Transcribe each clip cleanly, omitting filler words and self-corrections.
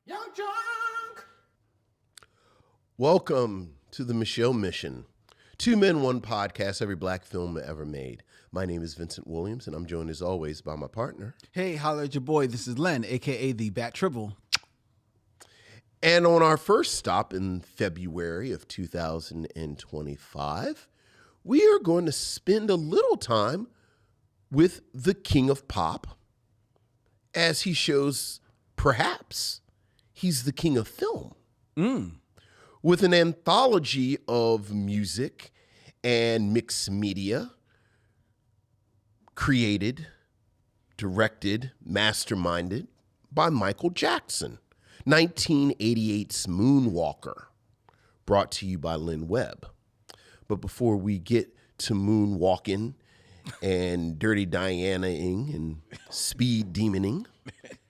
Young Junk! Welcome to the Micheaux Mission. 2 Men, 1 podcast, every black film ever made. My name is Vincent Williams, and I'm joined as always by my partner. Hey, holla at your boy. This is Len, a.k.a. the Bat Tribble. And on our first stop in February of 2025, we are going to spend a little time with the King of Pop, as he shows perhaps he's the king of film. With an anthology of music and mixed media created, directed, masterminded by Michael Jackson. 1988's Moonwalker, brought to you by Lynn Webb. But before we get to moonwalking and dirty Diana-ing and speed demoning,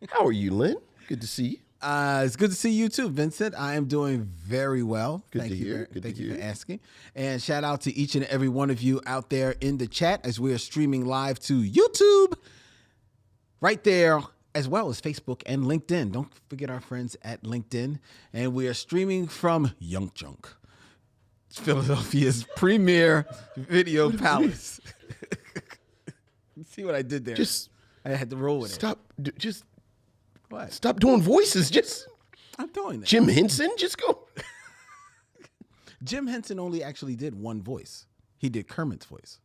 how are you, Lynn? Good to see you. It's good to see you too, Vincent. I am doing very well. Thank you for asking. And shout out to each and every one of you out there in the chat as we are streaming live to YouTube right there, as well as Facebook and LinkedIn. Don't forget our friends at LinkedIn. And we are streaming from Young Junk, Philadelphia's premier video palace. See what I did there? I had to roll with Just What? stop doing voices. I'm doing that. Jim Henson, just go. Jim Henson only actually did one voice. He did Kermit's voice.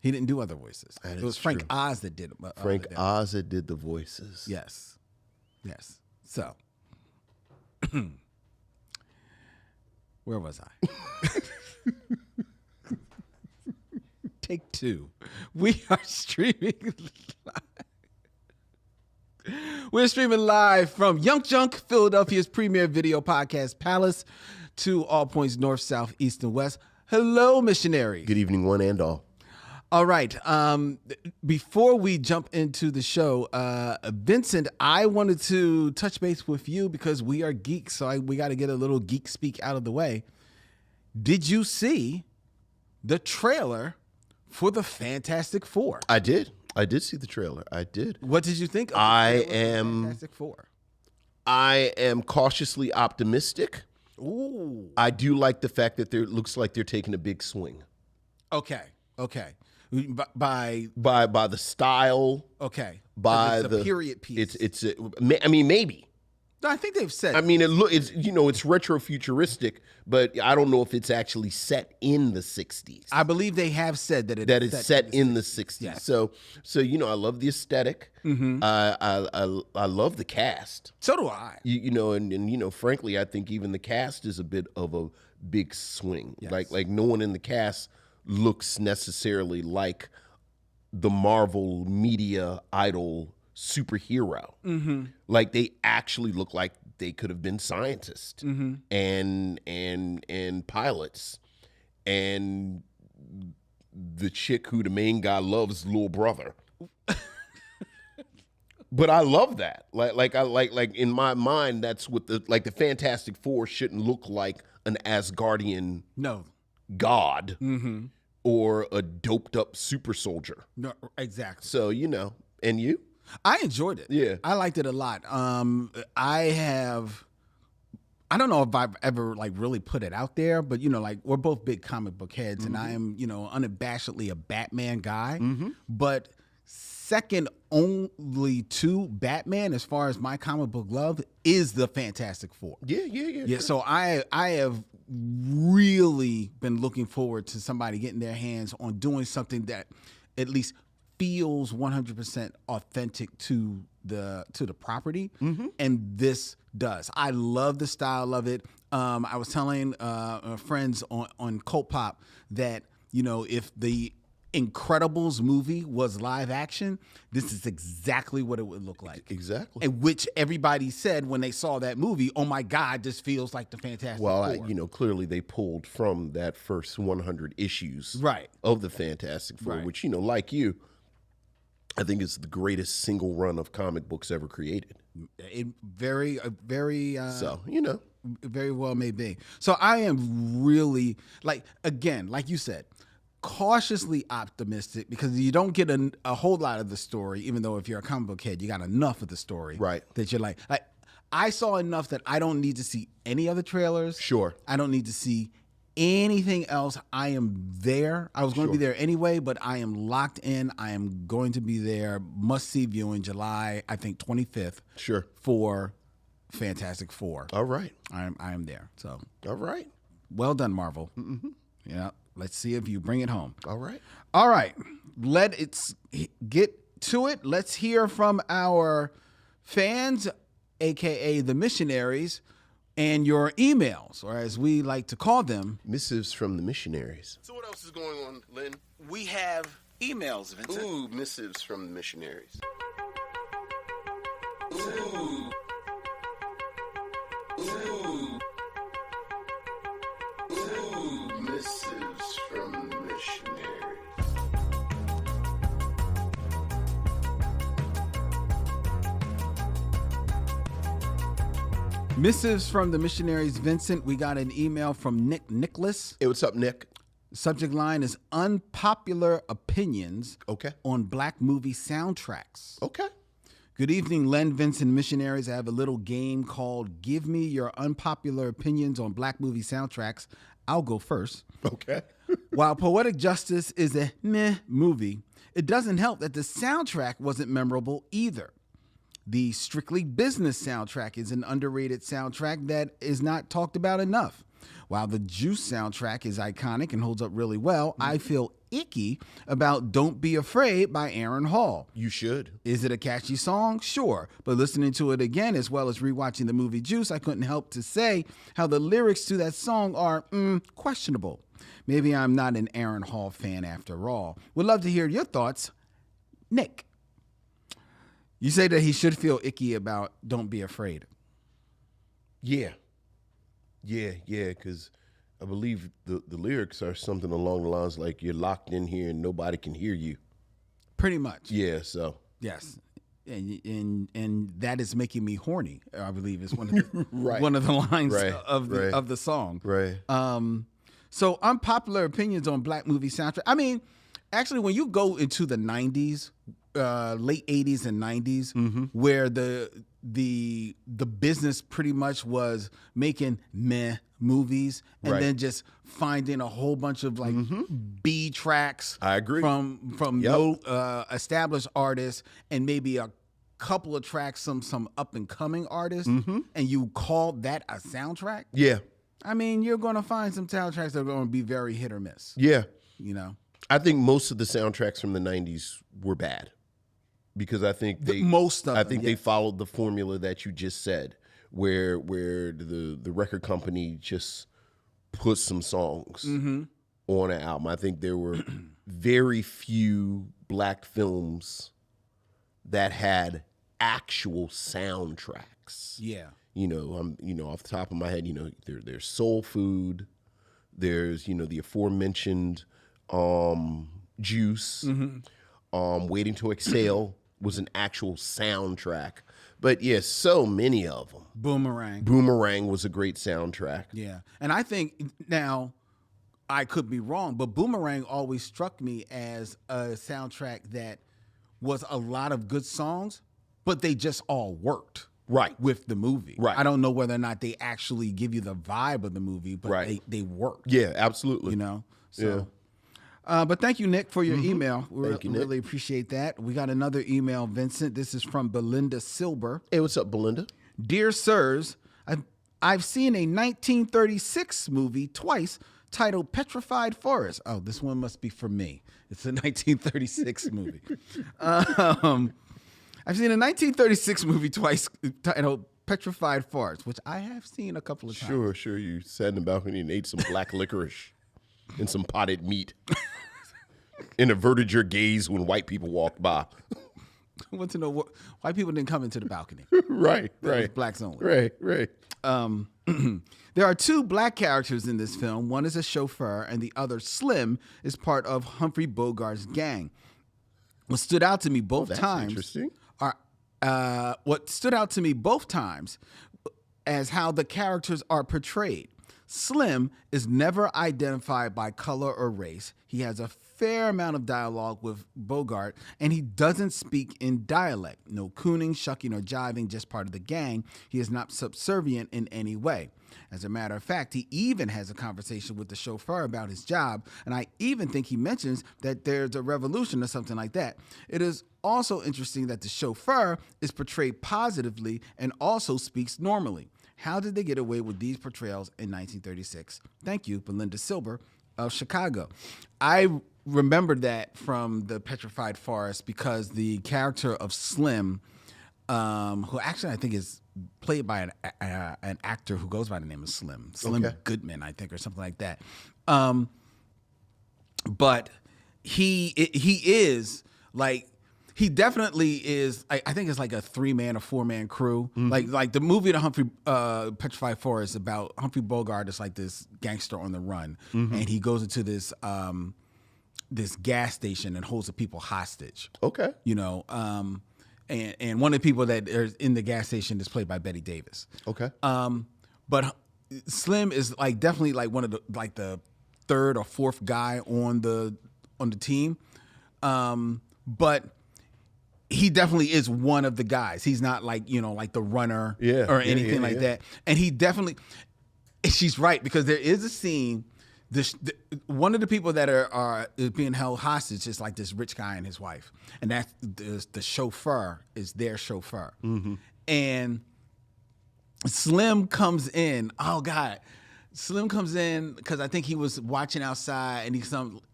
He didn't do other voices. That It was is Frank true. Oz that did it. Frank Oz did the voices. Yes. So, where was I? Take 2. We are streaming live. We're streaming live from Young Junk, Philadelphia's premier video podcast palace, to all points north, south, east, and west. Hello, missionaries. Good evening, one and all. All right. Before we jump into the show, Vincent, I wanted to touch base with you because we are geeks, so we got to get a little geek speak out of the way. Did you see the trailer for the Fantastic Four? I did see the trailer. I did. What did you think of I the trailer for am- Fantastic Four? I am cautiously optimistic. Ooh. I do like the fact that it looks like they're taking a big swing. Okay. By By the style, okay. by It's a period piece. I mean, maybe. I think they've said. I mean, it's retro futuristic, but I don't know if it's actually set in the 60s. I believe they have said that it's set in the 60s. Yes. So I love the aesthetic. Mm-hmm. I love the cast. So do I. And frankly, I think even the cast is a bit of a big swing. Yes. Like no one in the cast looks necessarily like the Marvel media idol superhero. Mm-hmm. Like they actually look like they could have been scientists and pilots, and the chick who the main guy loves, little brother. But I love that. Like in my mind, that's what the Fantastic Four shouldn't look like an Asgardian god or a doped up super soldier. No, exactly. So and you. I enjoyed it. Yeah. I liked it a lot. I don't know if I've ever really put it out there, but we're both big comic book heads, and I am, unabashedly a Batman guy. But second only to Batman as far as my comic book love is the Fantastic Four. Yeah. So I have really been looking forward to somebody getting their hands on doing something that at least feels 100% authentic to the property, and this does. I love the style of it. I was telling friends on Cult Pop that if the Incredibles movie was live action, this is exactly what it would look like. Exactly. And which everybody said when they saw that movie, oh my God, this feels like the Fantastic Four. Clearly they pulled from that first 100 issues of the Fantastic Four, which, like you, I think it's the greatest single run of comic books ever created. It very very well may be. So I am really, like you said, cautiously optimistic because you don't get a whole lot of the story, even though if you're a comic book head, you got enough of the story. Right. That you're like I saw enough that I don't need to see any other trailers. Sure. I don't need to see anything else. I am there. I was going to be there anyway, but I am locked in. I am going to be there. Must see viewing July, I think 25th. Sure. For Fantastic Four. All right. I am there. So. All right. Well done, Marvel. Mm-hmm. Yeah. Let's see if you bring it home. All right. All right. Let's get to it. Let's hear from our fans, aka the missionaries, and your emails, or as we like to call them, missives from the missionaries. So what else is going on, Lynn? We have emails, Vincent. Ooh, missives from the missionaries. Ooh. Ooh. Ooh, missives from the missionaries. Missives from the missionaries, Vincent. We got an email from Nicholas. Hey, what's up, Nick? Subject line is unpopular opinions Okay. on black movie soundtracks. Okay. Good evening, Len, Vincent, missionaries. I have a little game called Give Me Your Unpopular Opinions on Black Movie Soundtracks. I'll go first. Okay. While Poetic Justice is a meh movie, it doesn't help that the soundtrack wasn't memorable either. The Strictly Business soundtrack is an underrated soundtrack that is not talked about enough. While the Juice soundtrack is iconic and holds up really well, I feel icky about Don't Be Afraid by Aaron Hall. You should. Is it a catchy song? Sure. But listening to it again, as well as rewatching the movie Juice, I couldn't help to say how the lyrics to that song are questionable. Maybe I'm not an Aaron Hall fan after all. Would love to hear your thoughts. Nick. You say that he should feel icky about Don't Be Afraid. Yeah, because I believe the lyrics are something along the lines like you're locked in here and nobody can hear you. Pretty much. Yeah, so. Yes. And that is making me horny, I believe is one of the, right. one of the lines right. of the song. Right. So unpopular opinions on black movie soundtrack. I mean, actually, when you go into the 90s, late 80s and 90s, where the business pretty much was making meh movies and then just finding a whole bunch of like B tracks. I agree. From no established artists and maybe a couple of tracks some up and coming artists, and you call that a soundtrack. Yeah. I mean, you're going to find some soundtracks that are going to be very hit or miss. Yeah. You know? I think most of the soundtracks from the 90s were bad because I think they followed the formula that you just said where the record company just put some songs on an album. I think there were very few black films that had actual soundtracks. Yeah. Off the top of my head, there's Soul Food, there's, the aforementioned Juice, Waiting to Exhale was an actual soundtrack. But yes, so many of them. Boomerang was a great soundtrack. Yeah. And I think now, I could be wrong, but Boomerang always struck me as a soundtrack that was a lot of good songs, but they just all worked. Right. With the movie. Right. I don't know whether or not they actually give you the vibe of the movie, but they work. Yeah, absolutely. So, but thank you, Nick, for your email. We really Nick. appreciate that. We got another email, Vincent. This is from Belinda Silber. Hey, what's up, Belinda? Dear sirs, I've seen a 1936 movie twice titled Petrified Forest. Oh, this one must be for me. It's a 1936 movie. I've seen a 1936 movie twice titled Petrified Forest, which I have seen a couple of times. Sure. You sat in the balcony and ate some black licorice and some potted meat and averted your gaze when white people walked by. I want to know what white people didn't come into the balcony. Right. Blacks only. Right. There are two black characters in this film. One is a chauffeur, and the other, Slim, is part of Humphrey Bogart's gang. What stood out to me both times. Interesting. What stood out to me both times as how the characters are portrayed. Slim is never identified by color or race. He has a fair amount of dialogue with Bogart, and he doesn't speak in dialect. No cooning, shucking, or jiving, just part of the gang. He is not subservient in any way. As a matter of fact, he even has a conversation with the chauffeur about his job, and I even think he mentions that there's a revolution or something like that. It is also interesting that the chauffeur is portrayed positively and also speaks normally. How did they get away with these portrayals in 1936? Thank you, Belinda Silber of Chicago. I remembered that from the Petrified Forest because the character of Slim, who actually I think is played by an actor who goes by the name of Slim Goodman, I think, or something like that. But he is like, he definitely is. I think it's like a 3-man or 4-man crew. Like the movie, The Humphrey Petrified Forest, about Humphrey Bogart is like this gangster on the run, and he goes into this this gas station and holds the people hostage. Okay, you know, and one of the people that is in the gas station is played by Bette Davis. Okay, but Slim is like definitely like one of the the third or fourth guy on the team, but he definitely is one of the guys. He's not like, you know, like the runner or anything like that. And he definitely, she's right, because there is a scene, one of the people that are being held hostage is like this rich guy and his wife. And that's the chauffeur is their chauffeur. And Slim comes in. Oh, God. Slim comes in because I think he was watching outside, and he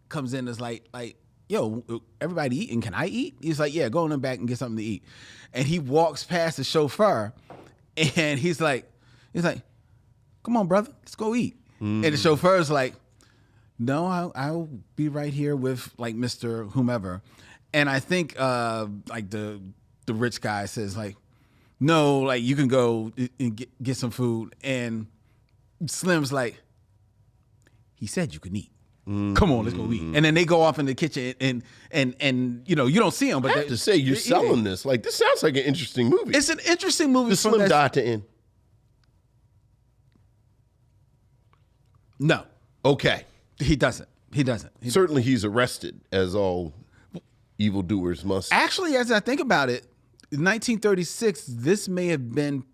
comes in as like, yo, everybody eating? Can I eat? He's like, yeah, go in the back and get something to eat. And he walks past the chauffeur, and he's like, come on, brother, let's go eat. And the chauffeur's like, no, I'll be right here with like Mr. whomever. And I think like the rich guy says like, no, like you can go and get some food. And Slim's like, he said you can eat. Come on, let's go eat. And then they go off in the kitchen, and you know, you don't see them. But I have to say, you're selling this. Like, this sounds like an interesting movie. It's an interesting movie. Does Slim die at the end? No. Okay. He doesn't. Certainly he's arrested, as all evildoers must. Actually, as I think about it, in 1936, this may have been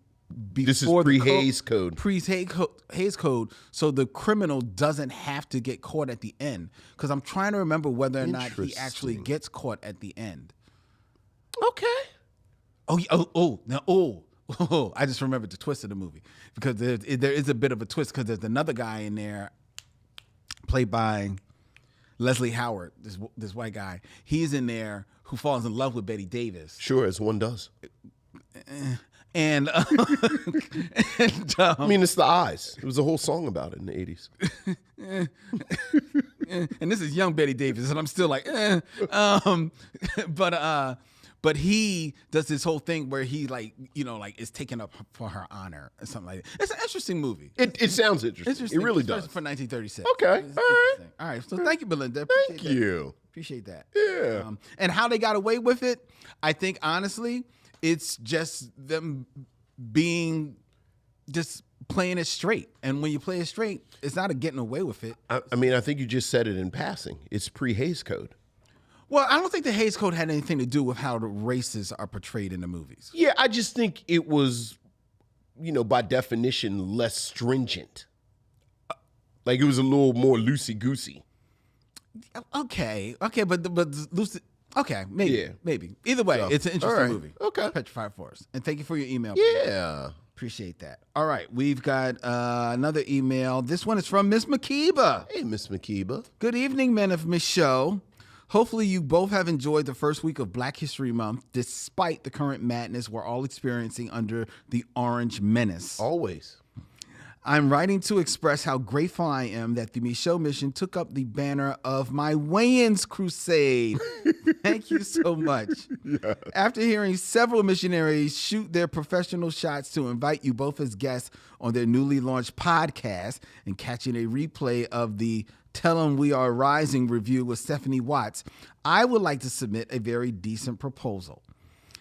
before this is pre-Hays Code. Pre-Hays Code, so the criminal doesn't have to get caught at the end. Because I'm trying to remember whether or not he actually gets caught at the end. Okay. I just remembered the twist of the movie, because there is a bit of a twist, because there's another guy in there played by Leslie Howard, this white guy. He's in there who falls in love with Bette Davis. Sure, as one does. And, I mean, it's the eyes. It was a whole song about it in the 80s. And this is young Bette Davis, and I'm still like, but he does this whole thing where he like, you know, like is taken up for her honor or something like that. It's an interesting movie. It sounds interesting. It really does. For 1936. Okay. All right. So thank you, Belinda. Thank you. Appreciate that. Yeah. And how they got away with it, I think, honestly, it's just them being just playing it straight. And when you play it straight, it's not a getting away with it. I mean, I think you just said it in passing. It's pre-Hays Code. Well, I don't think the Hays Code had anything to do with how the races are portrayed in the movies. Yeah, I just think it was, you know, by definition, less stringent. Like, it was a little more loosey-goosey. Okay, but Lucy. Okay, maybe. Either way, it's an interesting movie. Okay, Petrified Forest. And thank you for your email. Yeah, appreciate that. All right, we've got another email. This one is from Miss McKeeba. Hey, Miss McKeeba. Good evening, Men of Micheaux. Hopefully you both have enjoyed the first week of Black History Month, despite the current madness we're all experiencing under the Orange Menace. Always. I'm writing to express how grateful I am that the Micheaux Mission took up the banner of my weigh-ins crusade. Thank you so much. Yeah. After hearing several missionaries shoot their professional shots to invite you both as guests on their newly launched podcast and catching a replay of the Tell 'em We Are Rising review with Stephanie Watts, I would like to submit a very decent proposal.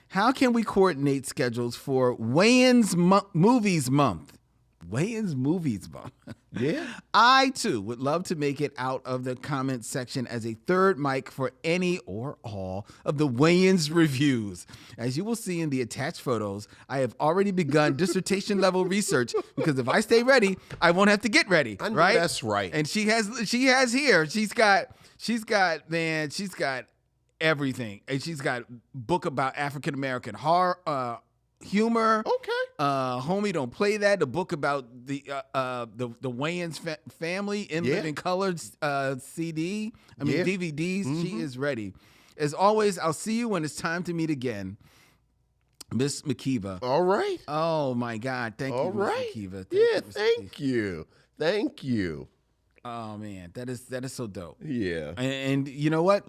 How can we coordinate schedules for Weigh-ins Movies Month? Wayans movies, bum. Yeah. I, too, would love to make it out of the comments section as a third mic for any or all of the Wayans reviews. As you will see in the attached photos, I have already begun dissertation-level research because if I stay ready, I won't have to get ready, I know right? that's right. And she has here, she's got everything. And she's got book about African-American horror, humor. Okay. Homie, don't play that. The book about the Wayans family in living color CD. DVDs. She is ready. As always, I'll see you when it's time to meet again. Miss McKeeva. All right. Oh my God. Thank you, Miss McKeeva. Thank you. Thank you. Oh man, that is so dope. Yeah. And you know what?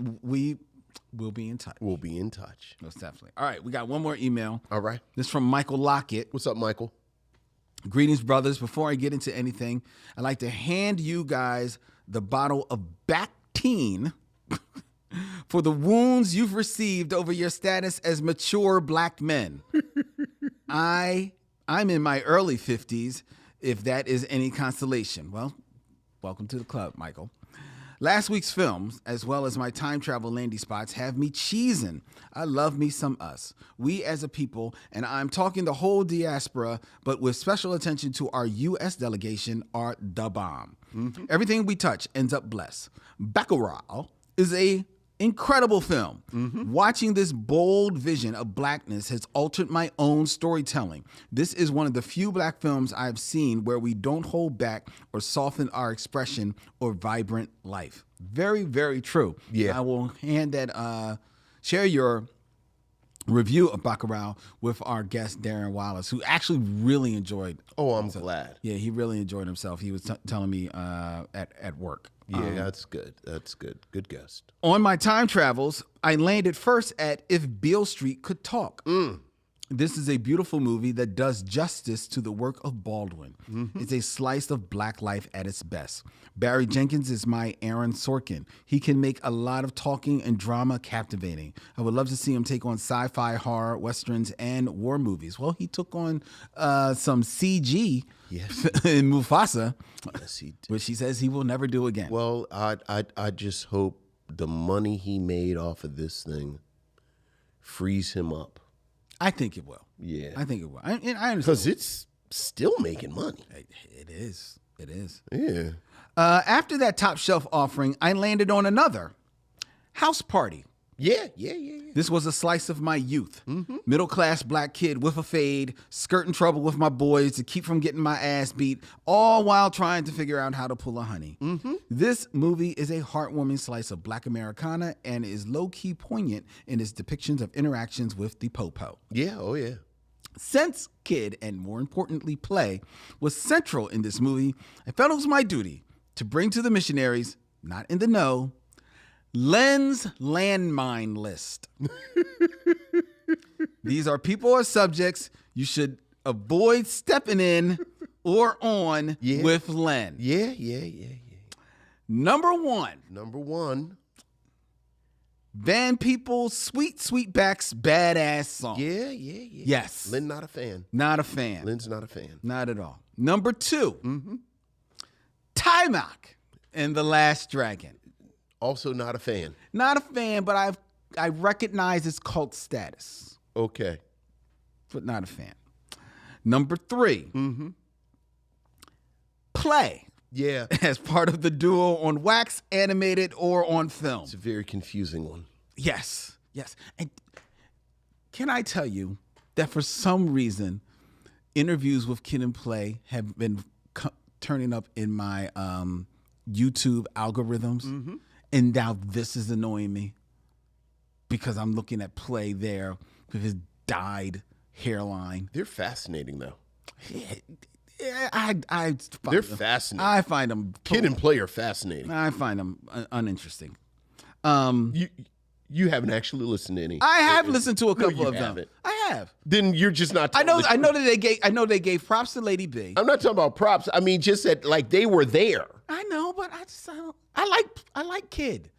We'll be in touch. We'll be in touch. Most definitely. All right, we got one more email. All right. This is from Michael Lockett. What's up, Michael? Greetings, brothers. Before I get into anything, I'd like to hand you guys the bottle of Bactine for the wounds you've received over your status as mature black men. I'm in my early 50s, if that is any consolation. Well, welcome to the club, Michael. Last week's films, as well as my time travel landy spots, have me cheesing. I love me some us. We as a people, and I'm talking the whole diaspora, but with special attention to our U.S. delegation, are the bomb. Mm-hmm. Everything we touch ends up blessed. Bacurau is a incredible film. Mm-hmm. Watching this bold vision of blackness has altered my own storytelling. This is one of the few black films I've seen where we don't hold back or soften our expression or vibrant life. Very, very true. Yeah. I will hand that, share your review of Bacurau with our guest, Darren Wallace, who actually really enjoyed. Oh, I'm glad. Yeah, he really enjoyed himself. He was telling me at work. Yeah, that's good. That's good. Good guest. On my time travels, I landed first at If Beale Street Could Talk. This is a beautiful movie that does justice to the work of Baldwin. Mm-hmm. It's a slice of black life at its best. Barry Jenkins is my Aaron Sorkin. He can make a lot of talking and drama captivating. I would love to see him take on sci-fi, horror, westerns, and war movies. Well, he took on some CG in Mufasa, yes, he did. which he says he will never do again. Well, I just hope the money he made off of this thing frees him up. I think it will. Yeah. I think it will. I understand. Because it's still making money. It is. It is. Yeah. After that top shelf offering, I landed on another, House Party. Yeah. This was a slice of my youth. Mm-hmm. Middle-class black kid with a fade, skirting trouble with my boys to keep from getting my ass beat, all while trying to figure out how to pull a honey. Mm-hmm. This movie is a heartwarming slice of black Americana and is low-key poignant in its depictions of interactions with the po-po. Yeah, oh yeah. Since Kid, and more importantly, Play, was central in this movie, I felt it was my duty to bring to the missionaries, not in the know, Len's landmine list. These are people or subjects you should avoid stepping in or on with Len. Yeah. Number one. Van People's Sweet Sweetback's Badass Song. Yeah. Yes. Len not a fan. Not a fan. Len's not a fan. Not at all. Number two. Timok and the Last Dragon. Also not a fan. Not a fan, but I recognize its cult status. Okay. But not a fan. Number three. Play. Yeah. As part of the duo on wax, animated, or on film. It's a very confusing one. Yes. And can I tell you that for some reason, interviews with Kid and Play have been turning up in my YouTube algorithms. And now this is annoying me because I'm looking at Play there with his dyed hairline. They're fascinating, though. Yeah, They're fascinating. I find them Kid and Play are fascinating. I find them uninteresting. You haven't actually listened to any. I have listened to a couple of them. Haven't. I have. Then you're just not. I know that they gave props to Lady B. I'm not talking about props. I mean, just that like they were there. I know, but I like Kid.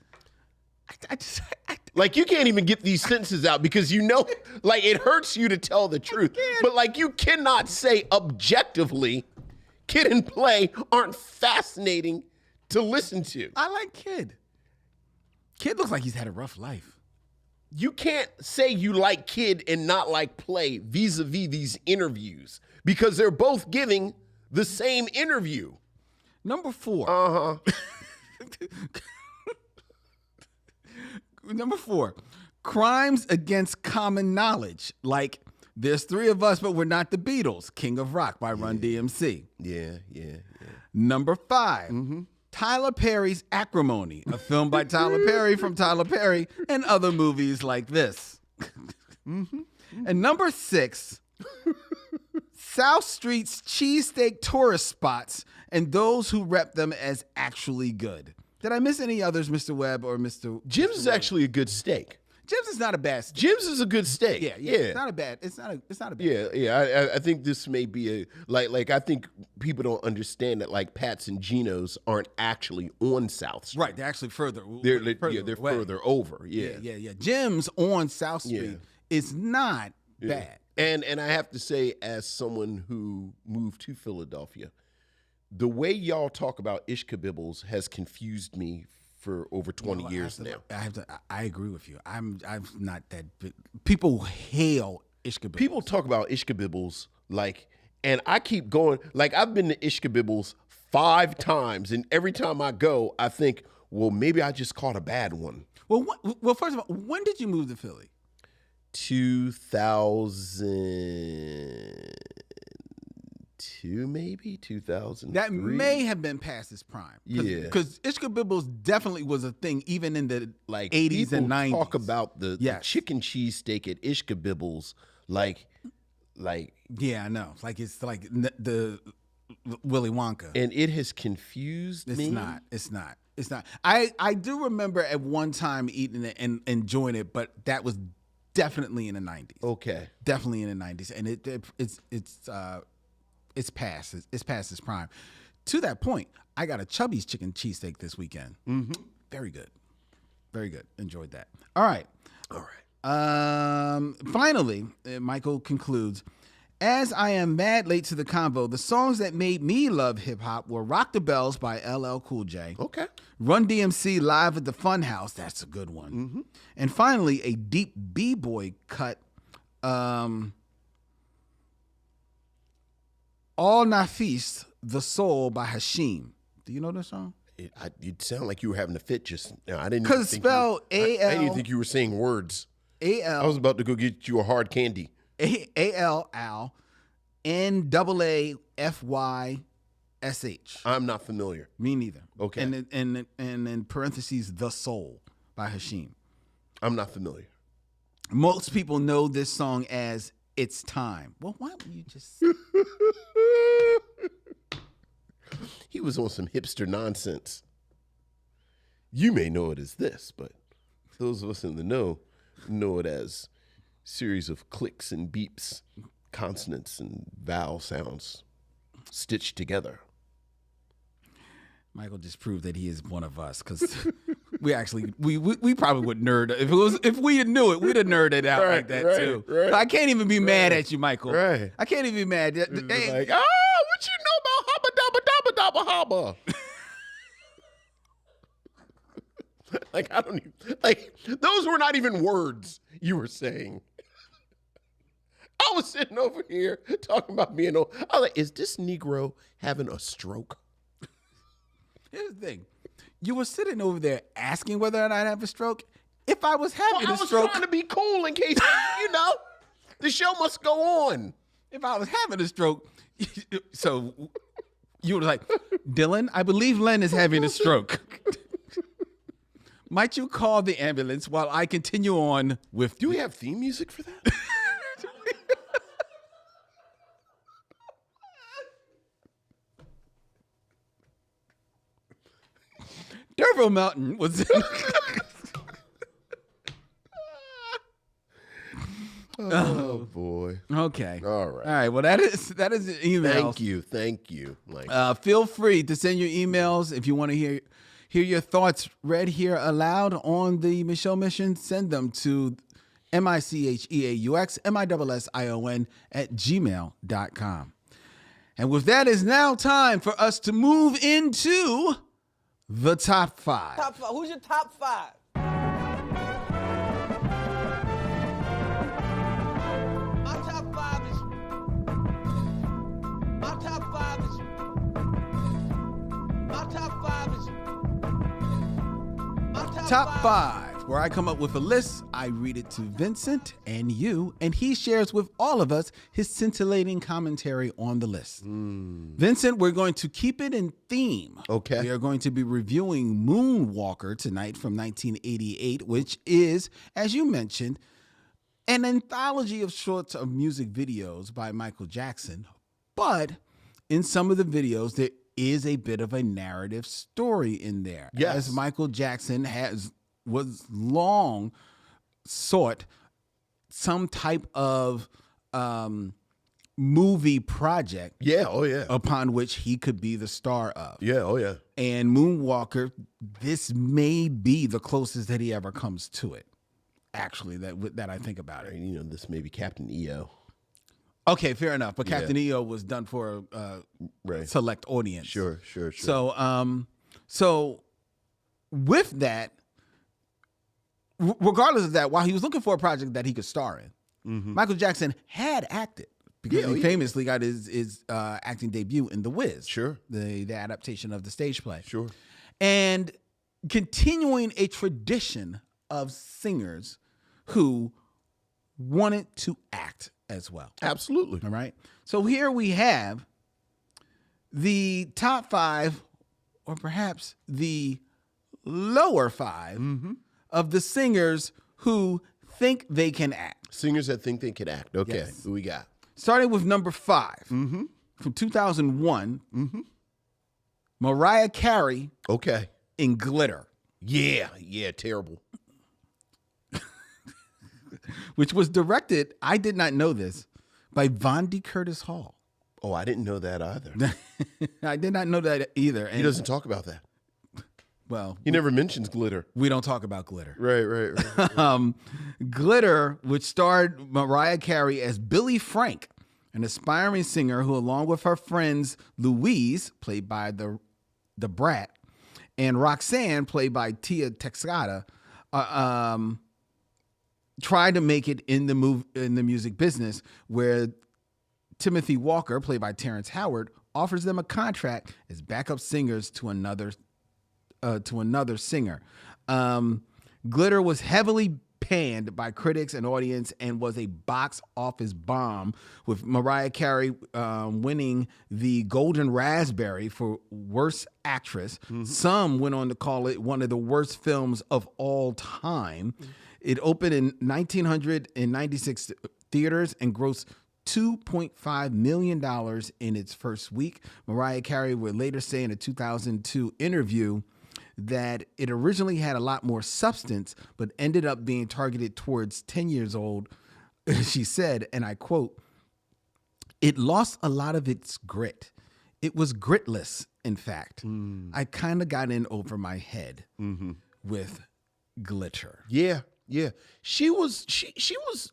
Like you can't even get these sentences out because you know, like it hurts you to tell the truth. But like you cannot say objectively, Kid and Play aren't fascinating to listen to. I like Kid. Kid looks like he's had a rough life. You can't say you like Kid and not like Play vis-a-vis these interviews because they're both giving the same interview. Number 4. Number 4, crimes against common knowledge. Like, there's 3 of us, but we're not the Beatles. King of Rock by Run DMC. Yeah. Number 5, Tyler Perry's Acrimony, a film by Tyler Perry from Tyler Perry and other movies like this. And number 6, South Street's cheesesteak tourist spots and those who rep them as actually good. Did I miss any others, Mr. Webb or Mr. Jim's is actually a good steak. Jim's is not a bad steak. Jim's is a good steak. Yeah. It's not a bad. It's not a bad. Yeah. I think this may be a like. I think people don't understand that like Pat's and Geno's aren't actually on South Street. Right. They're actually further. They're away. further over. Yeah. Jim's on South Street is not bad. And I have to say, as someone who moved to Philadelphia, the way y'all talk about Ishkabibbles has confused me for over 20 years now. I agree with you. I'm not that big. People hail Ishkabibbles. People talk about Ishkabibbles like, and I keep going, like I've been to Ishkabibbles 5 times, and every time I go, I think, well, maybe I just caught a bad one. Well, first of all, when did you move to Philly? 2002, maybe 2003. That may have been past its prime. Yeah, because Ishkabibbles definitely was a thing even in the like 80s and 90s. Talk about the chicken cheese steak at Ishkabibbles, like. Yeah, I know. It's like the Willy Wonka, and it has confused me. It's not. I do remember at one time eating it and enjoying it, but that was definitely in the 90s. Okay, definitely in the 90s, and it's past its prime. To that point, I got a Chubby's chicken cheesesteak this weekend. Very good. Enjoyed that. All right. Finally, Michael concludes, as I am mad late to the convo, the songs that made me love hip-hop were Rock the Bells by LL Cool J. Okay. Run DMC Live at the Funhouse. That's a good one. And finally, a deep B-boy cut, All Nafis, The Soul by Hashim. Do you know this song? It sounded like you were having a fit just now. I didn't because spelled A-L. I didn't think you were saying words. A-L. I was about to go get you a hard candy. A-L-L-N-A-A-F-Y-S-H. I'm not familiar. Me neither. Okay. And in parentheses, The Soul by Hashim. I'm not familiar. Most people know this song as It's Time. Well, why don't you just... He was on some hipster nonsense. You may know it as this, but those of us in the know it as series of clicks and beeps, consonants and vowel sounds stitched together. Michael just proved that he is one of us because we probably would nerd if we knew it, we'd have nerded out like that too. Right. So I can't even be mad at you, Michael. Right. I can't even be mad. Like, what you know about hubba dabba dabba dabba hubba? Like, I don't even, like, those were not even words you were saying. I was sitting over here talking about being old. I was like, is this Negro having a stroke? Here's the thing. You were sitting over there asking whether or not I'd have a stroke. If I was having a stroke. I was trying to be cool in case, the show must go on. If I was having a stroke, so you were like, Dylan, I believe Len is having a stroke. Might you call the ambulance while I continue on with... Do we have theme music for that? Dervo Mountain was... Oh, boy. Okay. All right. Well, that is the email. Thank you. Feel free to send your emails if you want to hear your thoughts read here aloud on the Micheaux Mission. Send them to MICHEAUX MISSION @gmail.com. And with that, it's now time for us to move into the top 5. Top 5. Who's your top 5? My top 5 is. My top 5 is. My top 5 is. My Top 5, where I come up with a list, I read it to Vincent and you, and he shares with all of us his scintillating commentary on the list. Vincent, we're going to keep it in theme. Okay. We are going to be reviewing Moonwalker tonight from 1988, which is, as you mentioned, an anthology of shorts of music videos by Michael Jackson. But in some of the videos, there is a bit of a narrative story in there. Yes. As Michael Jackson was long sought some type of movie project. Yeah, oh yeah. Upon which he could be the star of. Yeah, oh yeah. And Moonwalker, this may be the closest that he ever comes to it. Actually, that I think about it. You know, this may be Captain EO. Okay, fair enough. But Captain EO was done for a select audience. Sure. So with that, regardless of that, while he was looking for a project that he could star in, Michael Jackson had acted because he famously got his acting debut in The Wiz. Sure. The adaptation of the stage play. Sure. And continuing a tradition of singers who wanted to act as well. Absolutely. All right. So here we have the top 5, or perhaps the lower 5 of the singers who think they can act. Singers that think they can act. Okay. Yes. Who we got? Starting with number 5 from 2001, Mariah Carey. Okay. In Glitter. Yeah, terrible. Which was directed, I did not know this, by Vondi Curtis Hall. Oh, I didn't know that either. I did not know that either. He doesn't talk about that. Well, he never mentions Glitter. We don't talk about Glitter. Right. Glitter, which starred Mariah Carey as Billy Frank, an aspiring singer who, along with her friends Louise, played by the Brat, and Roxanne, played by Tia Texada, tried to make it in the music business, where Timothy Walker, played by Terrence Howard, offers them a contract as backup singers to another singer. Glitter was heavily panned by critics and audience and was a box office bomb, with Mariah Carey winning the Golden Raspberry for Worst Actress. Some went on to call it one of the worst films of all time. It opened in 1,996 theaters and grossed $2.5 million in its first week. Mariah Carey would later say in a 2002 interview that it originally had a lot more substance, but ended up being targeted towards 10 years old. She said, and I quote, "It lost a lot of its grit. It was gritless, in fact. I kind of got in over my head with Glitter." Yeah. She was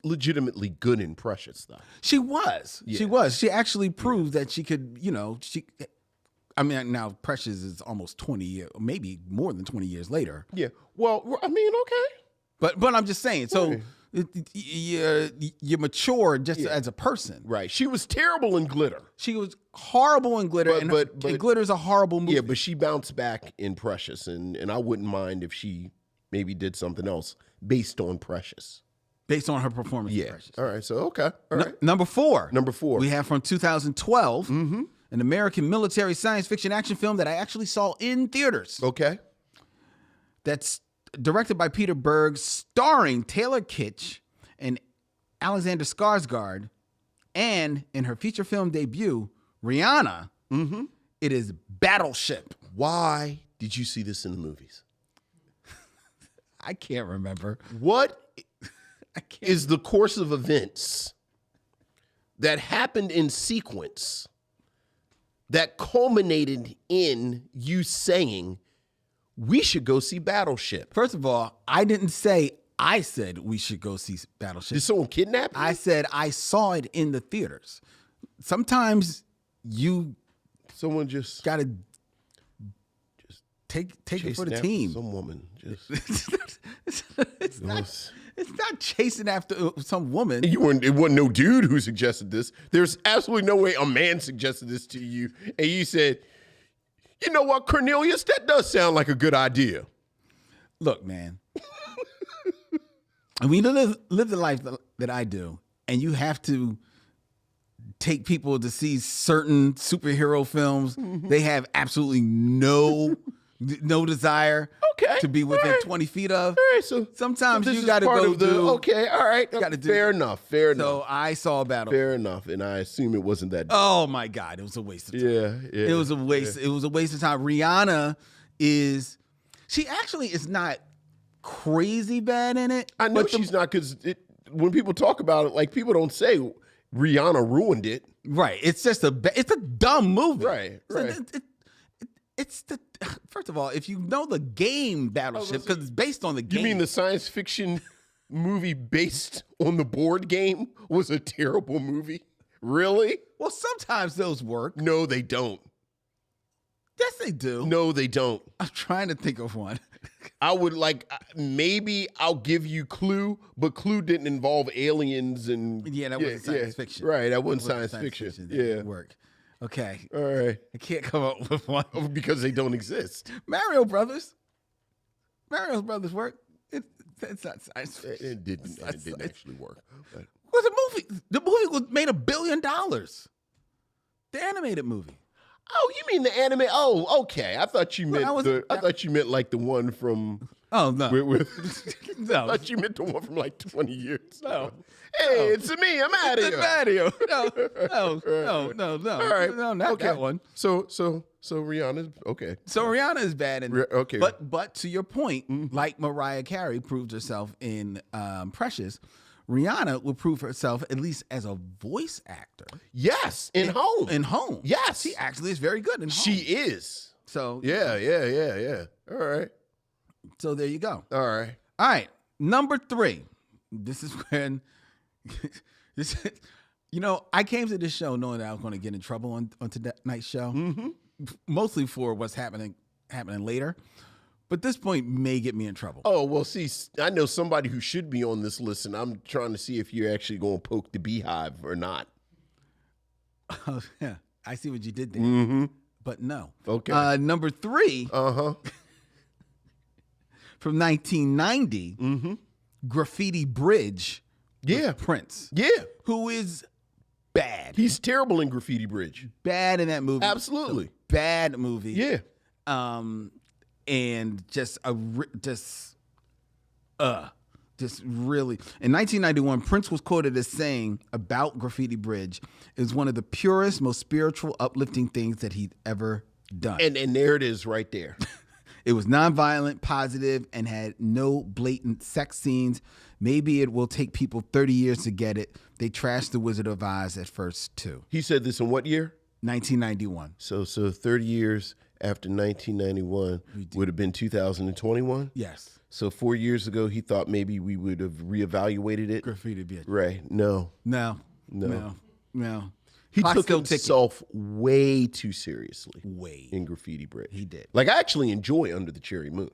legitimately good in Precious, though. She was. Yeah. She was. She actually proved that she could, I mean, now Precious is almost 20 years, maybe more than 20 years later. Yeah. Well, I mean, okay. But I'm just saying, so you mature just as a person. Right. She was terrible in Glitter. She was horrible in Glitter, and Glitter's a horrible movie. Yeah, but she bounced back in Precious, and I wouldn't mind if she maybe did something else based on Precious. Based on her performance in Precious. All right, so okay. All right. Number 4. We have from 2012, an American military science fiction action film that I actually saw in theaters. Okay. That's directed by Peter Berg, starring Taylor Kitsch and Alexander Skarsgård, and in her feature film debut, Rihanna. It is Battleship. Why did you see this in the movies? I can't remember. What is the course of events that happened in sequence that culminated in you saying, we should go see Battleship? First of all, I didn't say I said we should go see Battleship. Did someone kidnap you? I said I saw it in the theaters. Sometimes you Someone just got to take it for the team. Some woman just. It's not chasing after some woman. It wasn't no dude who suggested this. There's absolutely no way a man suggested this to you, and you said, "You know what, Cornelius? That does sound like a good idea." Look, man. And we live the life that I do, and you have to take people to see certain superhero films. They have absolutely no desire to be within 20 feet of. All right, so sometimes this you is got to part go of the, do. Okay, all right. Fair enough. So I saw Battle. Fair enough, and I assume it wasn't that. Oh my God, it was a waste of time. Yeah. It was a waste. It was a waste of time. Rihanna she actually is not crazy bad in it. I know she's not, because when people talk about it, like, people don't say Rihanna ruined it. Right. It's just it's a dumb movie. Right. It's the first of all, if you know the game Battleship, because it's based on the game. You mean the science fiction movie based on the board game was a terrible movie? Really? Well, sometimes those work. No, they don't. Yes, they do. No, they don't. I'm trying to think of one. I would maybe I'll give you Clue, but Clue didn't involve aliens and that wasn't science fiction. Right, that wasn't science fiction. That didn't work. Okay. All right. I can't come up with one. Because they don't exist. Mario Brothers. Mario's Brothers work. It's not science fiction. It didn't actually work. It was a movie. The movie made $1 billion. The animated movie. Oh, you mean the anime? Oh, okay. I thought you meant I thought you meant like the one from. Oh no. No. No. I thought you meant the one from like 20 years. No. Hey, it's me. I'm out of here. Mario. No. All right. No, not that one. So Rihanna's okay. So Rihanna is bad in okay. But to your point, like Mariah Carey proved herself in Precious, Rihanna will prove herself at least as a voice actor. Yes, in Home. In Home. Yes. She actually is very good in Home. She is. So Yeah. All right. So there you go. All right. All right. Number 3. This is when I came to this show knowing that I was going to get in trouble on tonight's show. Mm-hmm. Mostly for what's happening later. But this point may get me in trouble. Oh, well, see, I know somebody who should be on this list, and I'm trying to see if you're actually going to poke the beehive or not. Oh, yeah. I see what you did there. Mm-hmm. But no. Okay. Number 3. Uh-huh. From 1990, mm-hmm. Graffiti Bridge. Yeah. Prince. Yeah. Who is bad. He's terrible in Graffiti Bridge. Bad in that movie. Absolutely. Bad movie. Yeah. And just really. In 1991, Prince was quoted as saying about Graffiti Bridge, "It was one of the purest, most spiritual, uplifting things that he'd ever done." And there it is right there. It was nonviolent, positive, and had no blatant sex scenes. Maybe it will take people 30 years to get it. They trashed The Wizard of Oz at first, too. He said this in what year? 1991. So 30 years after 1991 would have been 2021? Yes. So 4 years ago, he thought maybe we would have reevaluated it? Graffiti Bridge. Right. No. He took himself way too seriously. In Graffiti Bridge. He did. Like, I actually enjoy Under the Cherry Moon.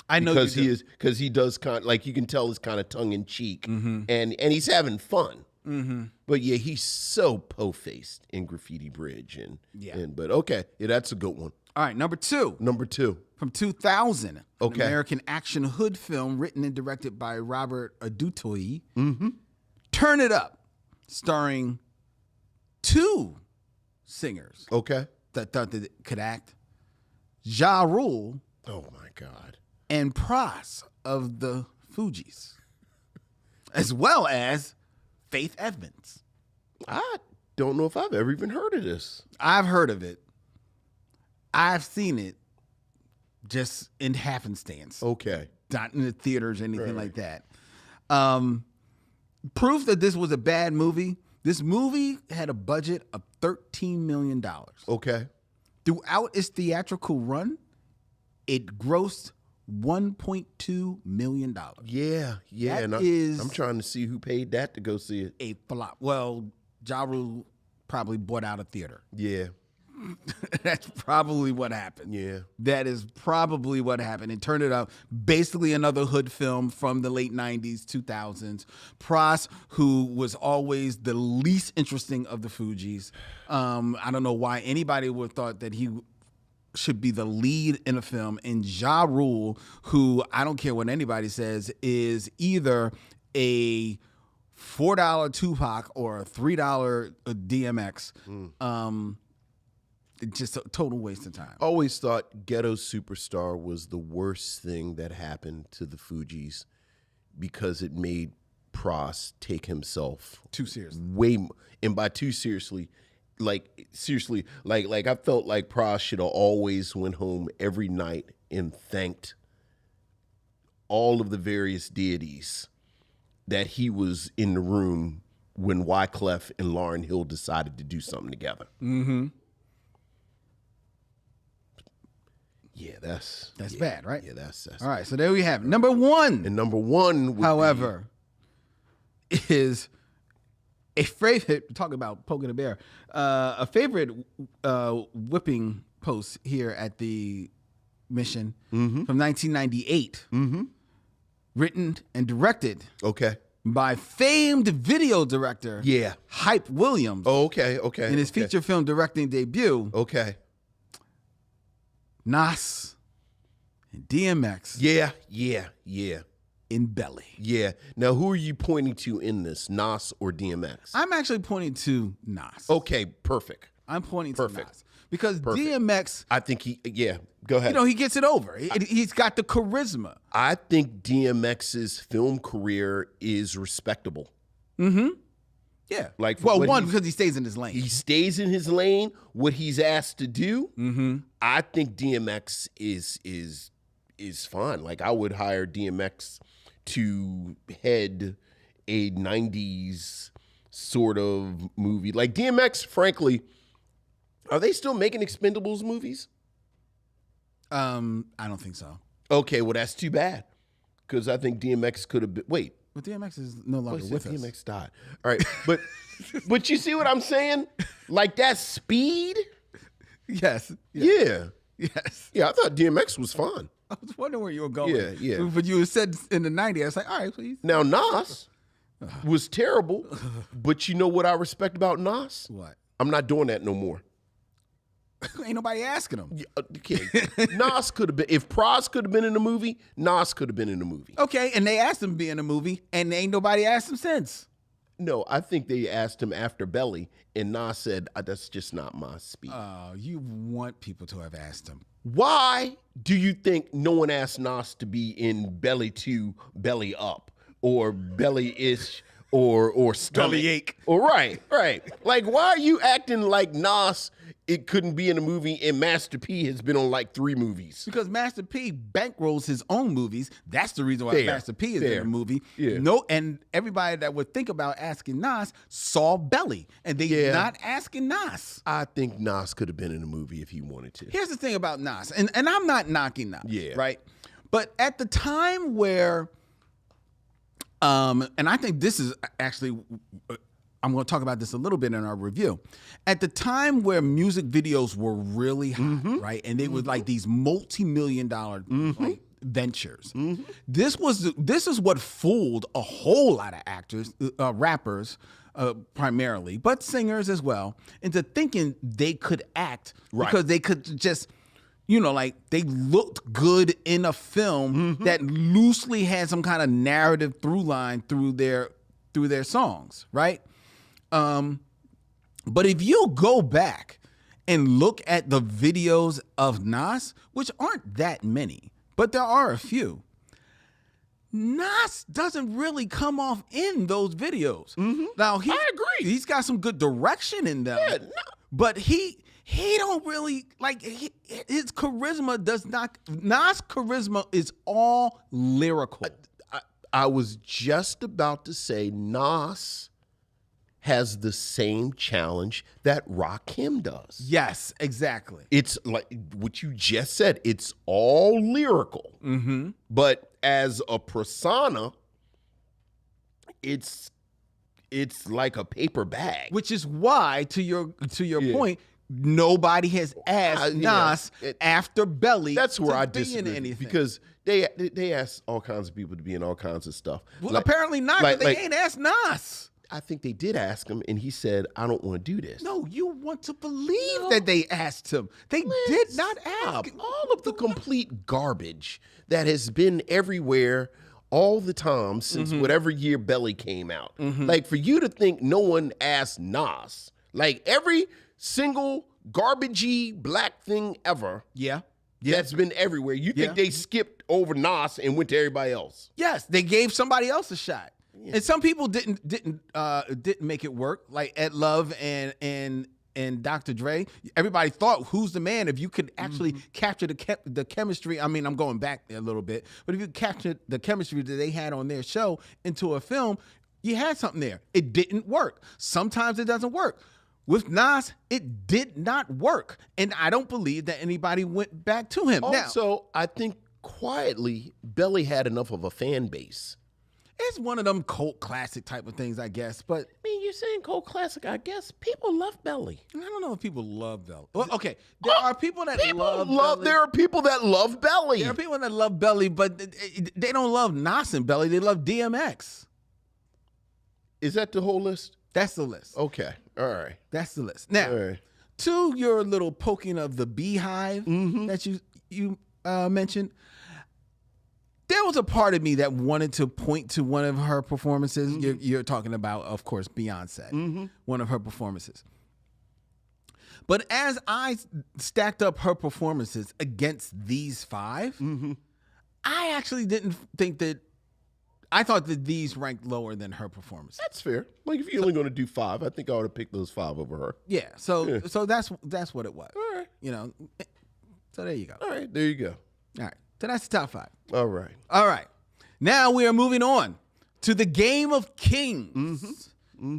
I know because he does kind of, like, you can tell it's kind of tongue in cheek, and he's having fun. Mm-hmm. But yeah, he's so po-faced in Graffiti Bridge, but okay, yeah, that's a good one. All right, number 2. From 2000, an American action hood film written and directed by Robert Adutoyi. Mm-hmm. Turn It Up, starring 2 singers. Okay. That thought that it could act. Ja Rule. Oh my God. And Pras of the Fugees, as well as Faith Evans. I don't know if I've ever even heard of this. I've heard of it. I've seen it just in happenstance. Okay. Not in the theaters or anything like that. Proof that this was a bad movie. This movie had a budget of $13 million. Okay. Throughout its theatrical run, it grossed $1.2 million. Yeah. I'm trying to see who paid that to go see it. A flop. Well, Ja Rule probably bought out a theater. Yeah. That's probably what happened. Yeah. That is probably what happened. And turned it out basically another hood film from the late 90s, 2000s. Pras, who was always the least interesting of the Fugees. I don't know why anybody would have thought that he should be the lead in a film. And Ja Rule, who I don't care what anybody says, is either a $4 Tupac or a $3 DMX. Just a total waste of time. Always thought Ghetto Superstar was the worst thing that happened to the Fugees because it made Pras take himself Too seriously. And by too seriously, like seriously, like I felt like Pras should have always went home every night and thanked all of the various deities that he was in the room when Wyclef and Lauryn Hill decided to do something together. Mm-hmm. Yeah, that's bad, right? Yeah, that's all right. So there we have it. Number one. And number one, would however, is a favorite. Talking about poking a bear, a favorite whipping post here at the Mission from 1998, written and directed okay, by famed video director, yeah, Hype Williams. oh, okay, in his feature film directing debut. okay. Nas and DMX Yeah. in Belly. Yeah. Now, who are you pointing to in this, Nas or DMX? I'm actually pointing to Nas. Okay, perfect. I'm pointing to Perfect. Nas. Because Perfect. DMX, I think go ahead. he gets it over. He's got the charisma. I think DMX's film career is respectable. Yeah. Like, for well, what one, he's- because he stays in his lane. He stays in his lane, what he's asked to do. I think DMX is fun. Like, I would hire DMX to head a 90s sort of movie. Like, DMX, frankly, are they still making Expendables movies? I don't think so. Okay, well, that's too bad. Because I think DMX could have been. Wait. But DMX is no longer with us. DMX died. All right. But you see what I'm saying? Like, that speed? Yes. Yeah. Yes. Yeah, I thought DMX was fun. I was wondering where you were going. Yeah. But you said in the 90s. I was like, all right, please. Now, Nas was terrible, but you know what I respect about Nas? What? I'm not doing that no more. Ain't nobody asking him. Yeah, okay. Nas could have been, if Pras could have been in the movie, Nas could have been in the movie. Okay, and they asked him to be in the movie, and ain't nobody asked him since. No, I think they asked him after Belly, and Nas said, that's just not my speed. You want people to have asked him. Why do you think no one asked Nas to be in Belly 2, Belly Up, or Belly-ish, or Stomach? Bellyache. Or right. Like, why are you acting like Nas, it couldn't be in a movie, and Master P has been on like 3 movies? Because Master P bankrolls his own movies. That's the reason why Fair. Master P is in Fair. the movie. Yeah. No, and everybody that would think about asking Nas saw Belly, and they not asking Nas. I think Nas could have been in a movie if he wanted to. Here's the thing about Nas, and I'm not knocking Nas, Yeah. right? But at the time where, and I think this is actually, I'm going to talk about this a little bit in our review. At the time where music videos were really hot, right, and they were like these multi-million-dollar like ventures. This is what fooled a whole lot of actors, rappers. Primarily, but singers as well, into thinking they could act because they could just, like they looked good in a film that loosely had some kind of narrative through line through their songs, right? But if you go back and look at the videos of Nas, which aren't that many, but there are a few, Nas doesn't really come off in those videos. Now, I agree. He's got some good direction in them. Yeah, but he don't really, like, his charisma does not, Nas' charisma is all lyrical. I was just about to say Nas has the same challenge that Rakim does. Yes, exactly. It's like what you just said. It's all lyrical. But as a persona, it's like a paper bag. Which is why, to your point, nobody has asked Nas after Belly. That's where to I be in disagree anything. because they asked all kinds of people to be in all kinds of stuff. Well, apparently not. But they ain't asked Nas. I think they did ask him, and he said, "I don't want to do this." No, you want to believe that they asked him. They did not ask him. All of the complete garbage that has been everywhere all the time since whatever year Belly came out. Like, for you to think no one asked Nas, like every single garbagey black thing ever that's been everywhere, you think they skipped over Nas and went to everybody else? Yes, they gave somebody else a shot. Yeah. And some people didn't make it work, like Ed Love and Dr. Dre. Everybody thought, who's the man? If you could actually capture the chemistry, I mean, I'm going back a little bit, but if you captured the chemistry that they had on their show into a film, you had something there. It didn't work. Sometimes it doesn't work. With Nas, it did not work. And I don't believe that anybody went back to him. Also, I think quietly, Belly had enough of a fan base. It's one of them cult classic type of things, I guess. But I mean, you're saying cult classic. I guess people love Belly. I don't know if people love Belly. Well, okay, there are people that love Belly. There are people that love Belly. There are people that love Belly, but they don't love Nas and Belly. They love DMX. Is that the whole list? That's the list. Okay, all right. That's the list. Now, to your little poking of the beehive that you mentioned. There was a part of me that wanted to point to one of her performances. You're talking about, of course, Beyonce, one of her performances. But as I stacked up her performances against these five, I actually didn't think that, I thought that these ranked lower than her performance. That's fair. Like, if you're only going to do five, I think I would have picked those five over her. Yeah, so that's what it was. All right. You know, so there you go. All right, there you go. All right. So that's the top five. All right. All right. Now we are moving on to the Game of Kings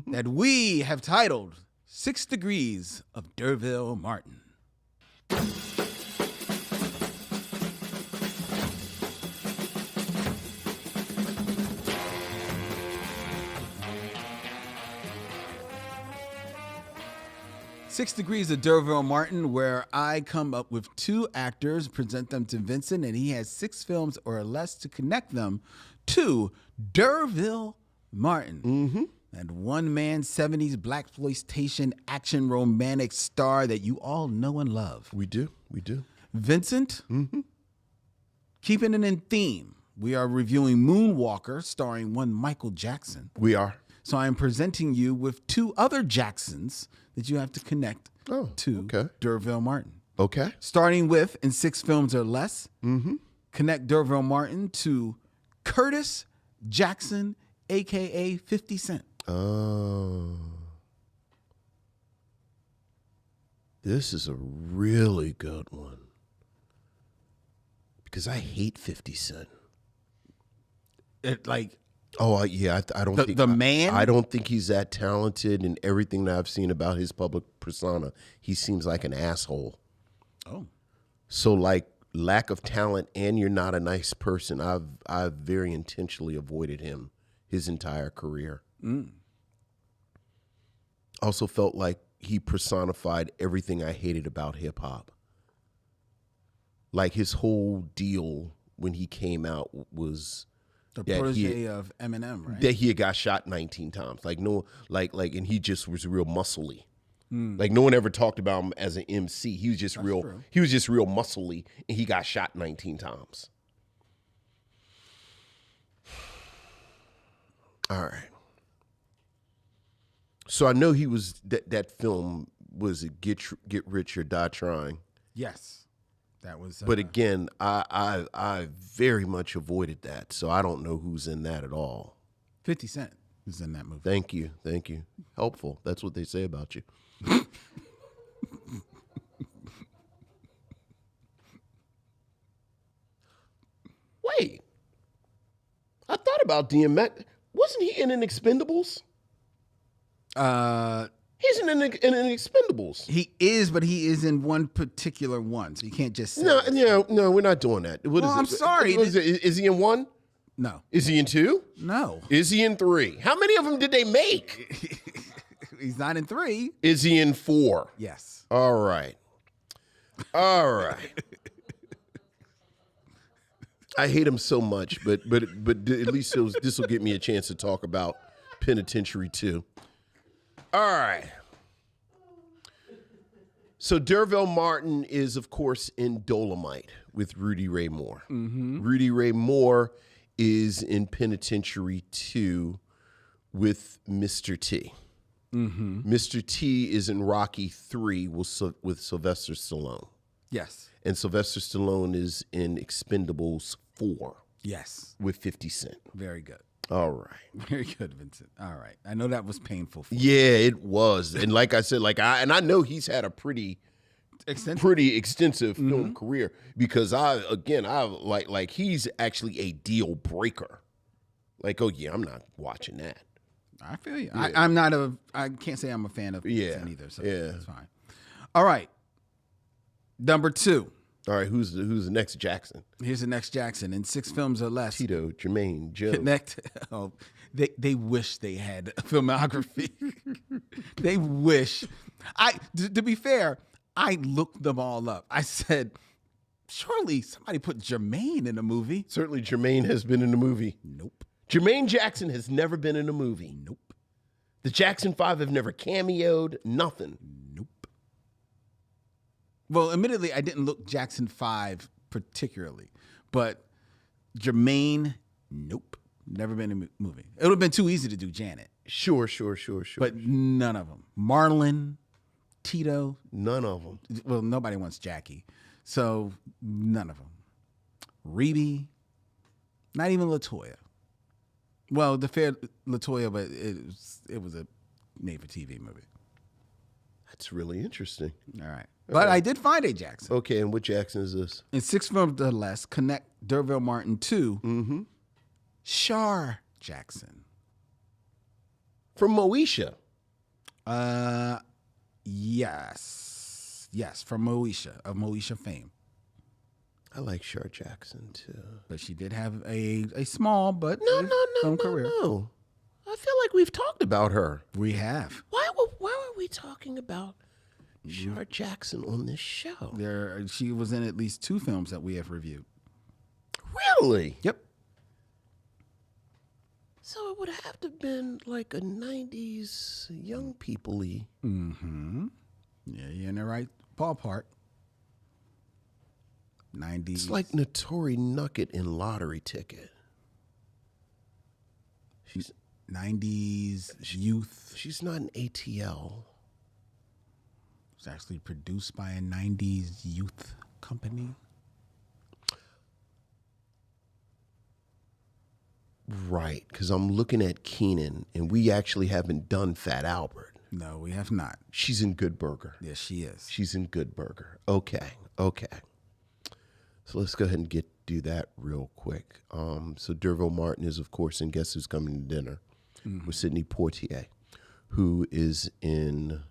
that we have titled 6 Degrees of D'Urville Martin. 6 Degrees of D'Urville Martin, where I come up with 2 actors, present them to Vincent, and he has 6 films or less to connect them to D'Urville Martin. That one-man 70s blaxploitation action romantic star that you all know and love. We do. Vincent, keeping it in theme, we are reviewing Moonwalker, starring one Michael Jackson. We are. So I am presenting you with 2 other Jacksons that you have to connect to D'Urville Martin. Okay. Starting with, in 6 films or less, connect D'Urville Martin to Curtis Jackson, a.k.a. 50 Cent. Oh. This is a really good one. Because I hate 50 Cent. Oh, yeah, I don't think the man. I don't think he's that talented, and everything that I've seen about his public persona, he seems like an asshole. Oh, so like lack of talent, and you're not a nice person. I've very intentionally avoided him his entire career. Also felt like he personified everything I hated about hip hop. Like his whole deal when he came out was. The protege of Eminem, right? That he had got shot 19 times. Like, and he just was real muscly. Like, no one ever talked about him as an MC. He was just real. He was just real muscly, and he got shot 19 times. All right. So I know he was that film was Get Rich or Die Trying. Yes. That was, but again, I very much avoided that, so I don't know who's in that at all. 50 Cent is in that movie. Thank you. Helpful. That's what they say about you. Wait, I thought about DMX. Wasn't he in an Expendables? He's in an Expendables. He is, but he is in one particular one, so you can't just say No, we're not doing that. I'm sorry. Is he in 1? No. Is he in 2? No. Is he in 3? How many of them did they make? He's not in 3. Is he in 4? Yes. All right. All right. I hate him so much, but at least this will get me a chance to talk about Penitentiary 2. All right. So D'Urville Martin is, of course, in Dolomite with Rudy Ray Moore. Rudy Ray Moore is in Penitentiary 2 with Mr. T. Mr. T is in Rocky 3 with Sylvester Stallone. Yes. And Sylvester Stallone is in Expendables 4 Yes. with 50 Cent. Very good. All right. Very good, Vincent. All right. I know that was painful for Yeah, it was. And like I said, I know he's had a pretty extensive film career, because he's actually a deal breaker. Like, oh yeah, I'm not watching that. I feel you. Yeah. I can't say I'm a fan of Yeah. Vincent either, so Yeah. that's fine. All right. Number 2. All right, who's the next Jackson? Here's the next Jackson in 6 films or less. Tito, Jermaine, Joe. Oh, they wish they had a filmography. They wish. To be fair, I looked them all up. I said, surely somebody put Jermaine in a movie. Certainly Jermaine has been in a movie. Nope. Jermaine Jackson has never been in a movie. Nope. The Jackson 5 have never cameoed, nothing. Nope. Well, admittedly, I didn't look Jackson 5 particularly, but Jermaine, nope. Never been in a movie. It would have been too easy to do Janet. Sure. But none of them. Marlon, Tito. None of them. Well, nobody wants Jackie. So none of them. Reby. Not even LaToya. Well, the fair LaToya, but it was a made-for-TV movie. That's really interesting. All right. But I did find a Jackson. Okay, and what Jackson is this? In 6 films or less, connect D'Urville Martin to Shar Jackson. From Moesha. Yes. Yes, from Moesha, of Moesha fame. I like Shar Jackson too. But she did have a small but film career. No. I feel like we've talked about her. We have. Why were we talking about Shar Jackson on this show? She was in at least 2 films that we have reviewed. Really? Yep. So it would have to have been like a 90s young people-y. Mm-hmm. Yeah, you're in the right ballpark. 90s. It's like Notori Nucket in Lottery Ticket. She's 90s youth. She's not an ATL. It's actually produced by a 90s youth company. Right, because I'm looking at Keenan, and we actually haven't done Fat Albert. No, we have not. She's in Good Burger. Yes, she is. She's in Good Burger. Okay. So let's go ahead and do that real quick. So D'Urville Martin is, of course, in Guess Who's Coming to Dinner with Sidney Poitier, who is in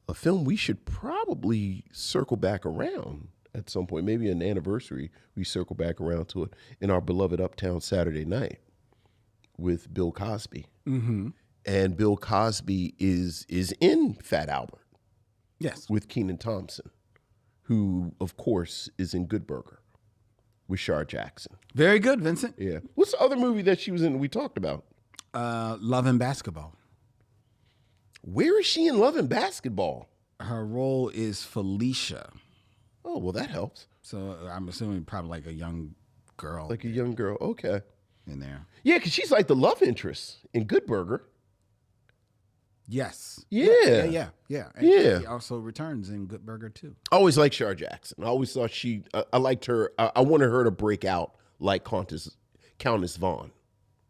a film we should probably circle back around at some point. Maybe an anniversary, we circle back around to it, in our beloved Uptown Saturday Night with Bill Cosby. Mm-hmm. And Bill Cosby is in Fat Albert. Yes. With Kenan Thompson, who, of course, is in Good Burger with Shar Jackson. Very good, Vincent. Yeah. What's the other movie that she was in that we talked about? Love and Basketball. Where is she in Love and Basketball? Her role is Felicia. Oh, well, that helps. So I'm assuming probably like a young girl. Like a young girl. Okay. In there. Yeah, because she's like the love interest in Good Burger. Yes. Yeah. Yeah. And Yeah. she also returns in Good Burger too. I always liked Shar Jackson. I always thought I liked her. I wanted her to break out like Countess Vaughn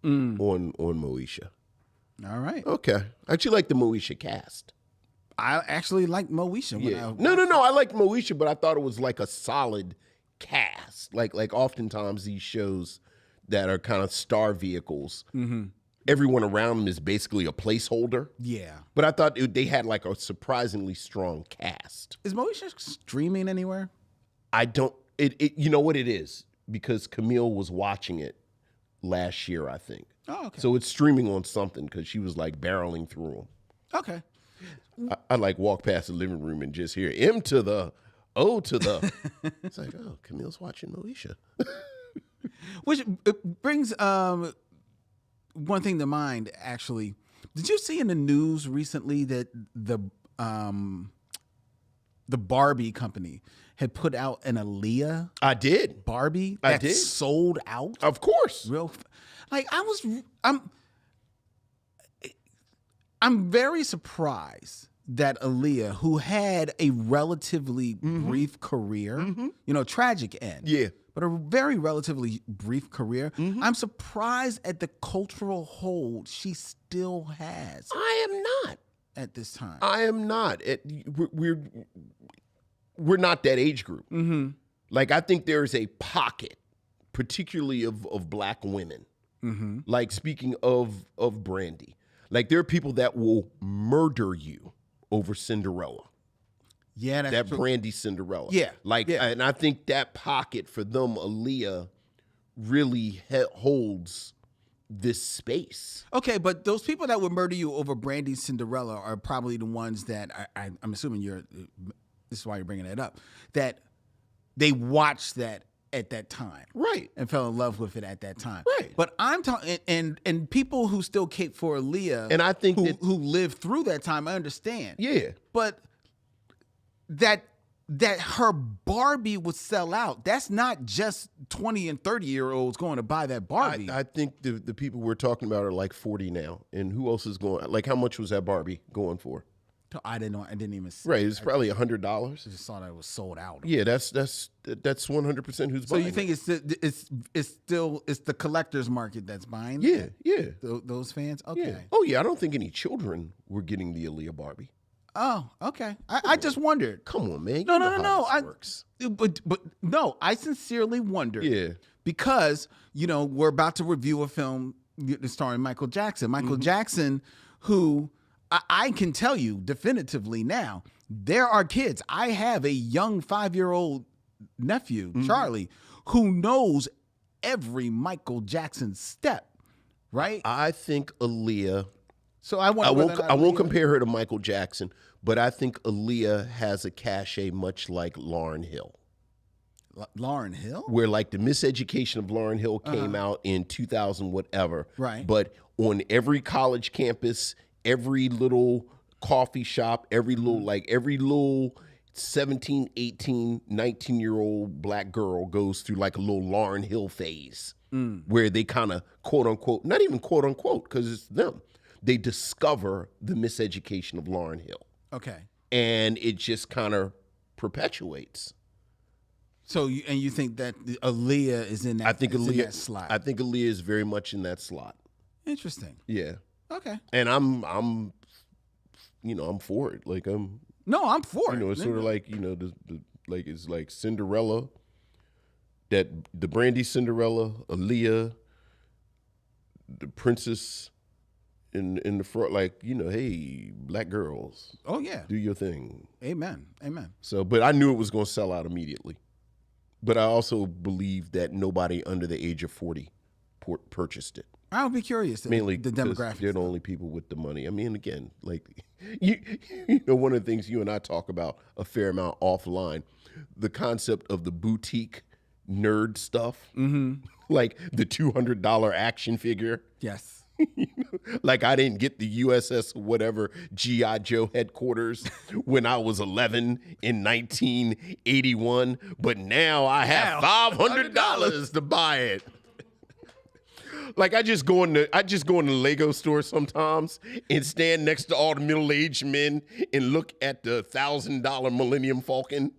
on Moesha. All right. Okay. I actually like the Moesha cast. I actually like Moesha. Yeah. No. I liked Moesha, but I thought it was like a solid cast. Like oftentimes these shows that are kind of star vehicles, everyone around them is basically a placeholder. Yeah. But I thought they had like a surprisingly strong cast. Is Moesha streaming anywhere? I don't. You know what it is? Because Camille was watching it last year, I think. Oh, okay. So it's streaming on something because she was like barreling through them. Okay. I like walk past the living room and just hear M to the O to the. It's like, oh, Camille's watching Moesha. Which brings one thing to mind, actually. Did you see in the news recently that the Barbie company had put out an Aaliyah I did. Barbie I that did. sold out? Of course. I'm very surprised that Aaliyah, who had a relatively brief career, tragic end. Yeah. But a very relatively brief career. I'm surprised at the cultural hold she still has I am not. at this time. I am not. We're not that age group. Like, I think there is a pocket, particularly of black women. Like, speaking of Brandy, like, there are people that will murder you over Cinderella. Yeah, that's That true. Brandy Cinderella. Yeah, Like, yeah. and I think that pocket for them, Aaliyah, really holds this space. Okay, but those people that would murder you over Brandy's Cinderella are probably the ones that I'm assuming this is why you're bringing that up, that they watched that at that time. Right. And fell in love with it at that time. Right. But I'm talking, and people who still cape for Aaliyah, And I think who lived through that time, I understand. Yeah. But that her Barbie would sell out. That's not just 20 and 30-year-olds going to buy that Barbie. I think the people we're talking about are like 40 now. And who else is going? Like, how much was that Barbie going for? I didn't know. I didn't even see. Right. It's probably $100. I just saw that it was sold out. Yeah, that's 100% who's So buying. you think it's still the collector's market that's buying? Yeah, yeah. Those fans. Okay. Yeah. Oh yeah, I don't think any children were getting the Aaliyah Barbie. Oh, okay. I just wondered. Come on, man. No, You no, know no, how no. this works. But no, I sincerely wondered. Yeah. Because, we're about to review a film starring Michael Jackson. Michael Jackson, who I can tell you definitively now, there are kids. I have a young 5-year-old nephew, Charlie, who knows every Michael Jackson step, right? I think Aaliyah. So I wonder I whether won't. or not I won't Aaliyah- compare her to Michael Jackson, but I think Aaliyah has a cachet much like Lauryn Hill, Lauryn Hill? where like the Miseducation of Lauryn Hill came out in 2000 whatever. Right. But on every college campus, every little coffee shop, every little 17, 18, 19-year-old black girl goes through like a little Lauryn Hill phase where they kind of quote unquote, not even quote unquote, because it's them. They discover the Miseducation of Lauryn Hill. Okay. And it just kind of perpetuates. So you think that Aaliyah is in that? I think is in Aaliyah that slot. I think Aaliyah is very much in that slot. Interesting. Yeah. Okay. And I'm for it. Like No, I'm for it. it's sort of like, it's like Cinderella, that the Brandy Cinderella, Aaliyah, the princess in the front, like, hey, black girls, Oh yeah. do your thing. Amen. Amen. So, but I knew it was going to sell out immediately. But I also believe that nobody under the age of 40 purchased it. I would be curious. Mainly the because demographics. they're the only people with the money. I mean, again, like, one of the things you and I talk about a fair amount offline, the concept of the boutique nerd stuff, like the $200 action figure. Yes. Like, I didn't get the USS whatever G.I. Joe headquarters when I was 11 in 1981, but now I have $500 to buy it. Like, I just go in the Lego store sometimes and stand next to all the middle-aged men and look at the $1,000 Millennium Falcon.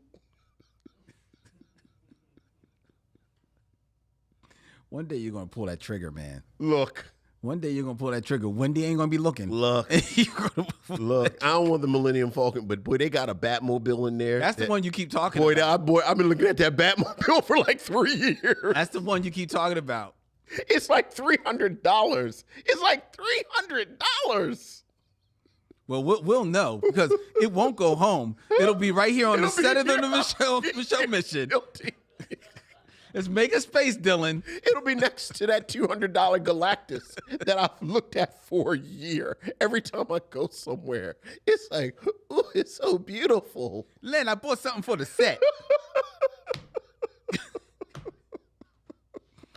One day you're gonna pull that trigger, man. Look, One day you're gonna pull that trigger. Wendy ain't gonna be looking. look, You're gonna pull- look. I don't want the Millennium Falcon, but boy, they got a Batmobile in there. That's the one you keep talking Boy, about. I've been looking at that Batmobile for like 3 years. That's the one you keep talking about. It's like $300. It's like $300. Well, we'll know because it won't go home. It'll be right here on the set of the Michelle Mission. Let's make a space, Dylan. It'll be next to that $200 Galactus that I've looked at for a year. Every time I go somewhere, it's like, ooh, it's so beautiful. Lynn, I bought something for the set.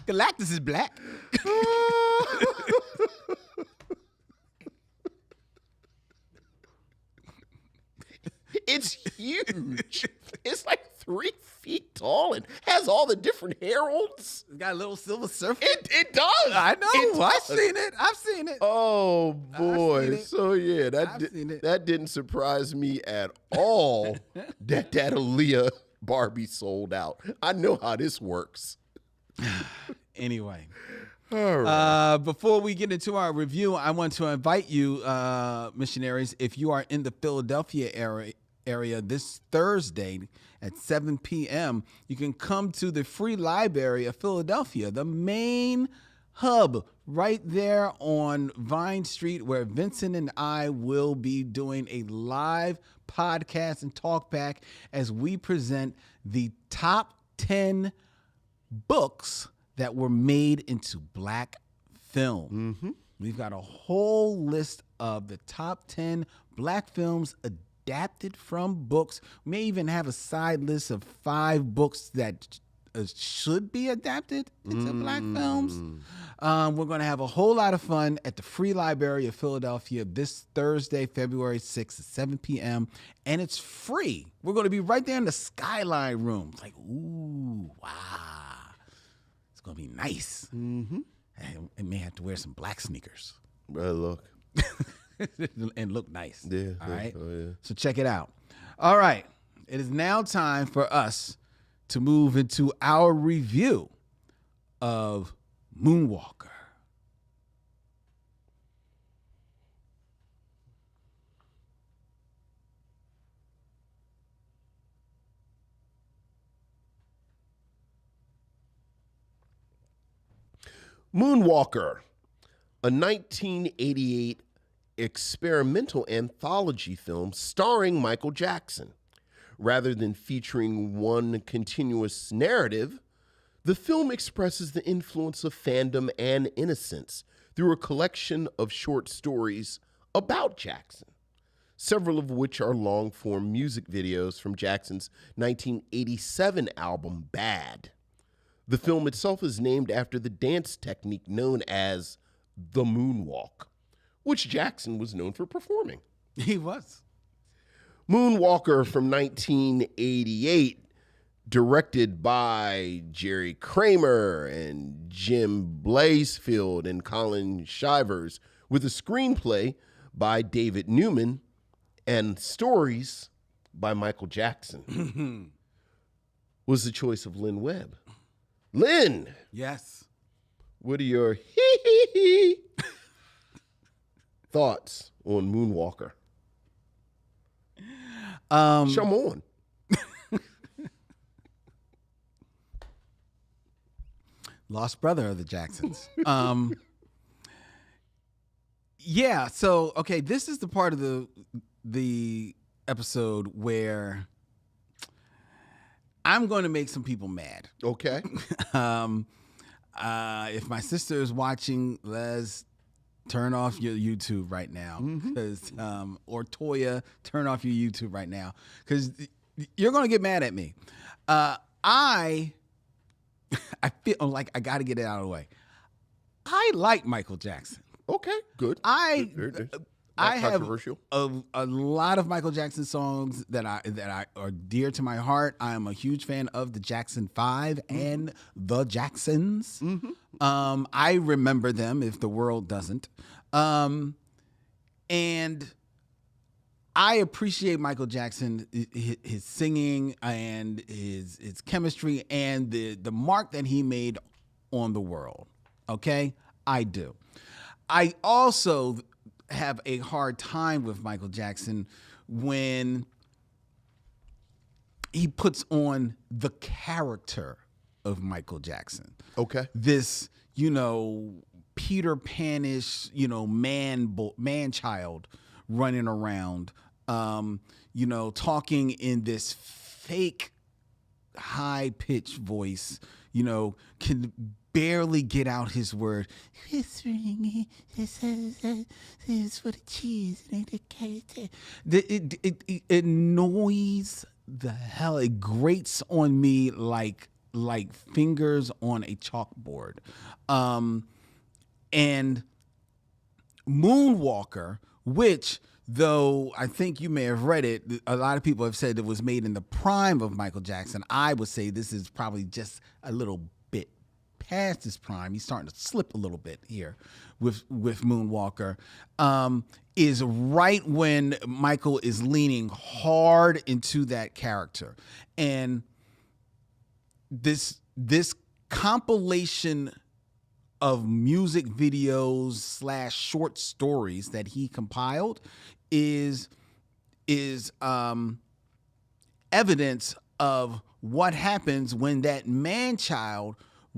Galactus is black. It's huge. It's like 3 feet tall and has all the different heralds. It's got a little silver surfer. It does. I know. It I've does. seen it. I've seen it. Oh boy! it. So yeah, I've seen it. that didn't surprise me at all. that Aaliyah Barbie sold out. I know how this works. Anyway. All right. Before we get into our review, I want to invite you, missionaries, if you are in the Philadelphia area this Thursday at 7 p.m., you can come to the Free Library of Philadelphia, the main hub right there on Vine Street, where Vincent and I will be doing a live podcast and talk back as we present the top 10 books that were made into black film. Mm-hmm. We've got a whole list of the top 10 black films adapted from books. We may even have a side list of 5 books that should be adapted into black films. We're going to have a whole lot of fun at the Free Library of Philadelphia this Thursday, February 6th at 7 p.m. And it's free. We're going to be right there in the Skyline room. It's like, ooh, wow. It's going to be nice. Mm-hmm. I may have to wear some black sneakers. Well, look. And look nice. Yeah. All right. Oh, yeah. So check it out. All right. It is now time for us to move into our review of Moonwalker. Moonwalker, a 1988 experimental anthology film starring Michael Jackson. Rather than featuring one continuous narrative, the film expresses the influence of fandom and innocence through a collection of short stories about Jackson, several of which are long-form music videos from Jackson's 1987 album Bad. The film itself is named after the dance technique known as the moonwalk, which Jackson was known for performing. He was. Moonwalker from 1988, directed by Jerry Kramer and Jim Blazefield and Colin Shivers, with a screenplay by David Newman and stories by Michael Jackson, was the choice of Lynn Webb. Lynn, Yes. what are your thoughts on Moonwalker? Show 'em on. Lost brother of the Jacksons. Yeah, so okay, this is the part of the episode where I'm going to make some people mad. Okay. If my sister is watching, Les, turn off your YouTube right now, because or Toya, turn off your YouTube right now, because you're going to get mad at me. I feel like I got to get it out of the way. I like Michael Jackson. Okay, good. I have controversial. a lot of Michael Jackson songs that are dear to my heart. I am a huge fan of the Jackson 5 and the Jacksons. I remember them if the world doesn't. And I appreciate Michael Jackson, his singing and his chemistry and the mark that he made on the world. Okay? I do. I also have a hard time with Michael Jackson when he puts on the character of Michael Jackson. Okay. This, Peter Panish, man-child running around, talking in this fake high-pitched voice, can barely get out his word. Whispering, it's for the cheese. It annoys the hell. It grates on me like fingers on a chalkboard. And Moonwalker, which, though I think you may have read it, a lot of people have said it was made in the prime of Michael Jackson. I would say this is probably just a little bit past his prime. He's starting to slip a little bit here with Moonwalker. Is right when Michael is leaning hard into that character. And this compilation of music videos / short stories that he compiled is evidence of what happens when that man-child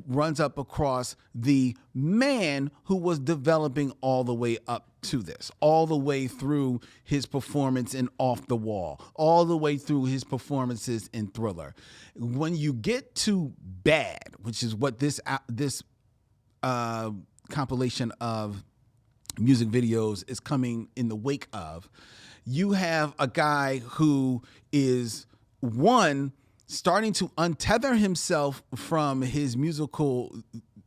runs up across the man who was developing all the way up to this, all the way through his performance in Off the Wall, all the way through his performances in Thriller. When you get to Bad, which is what this compilation of music videos is coming in the wake of, you have a guy who is, one, starting to untether himself from his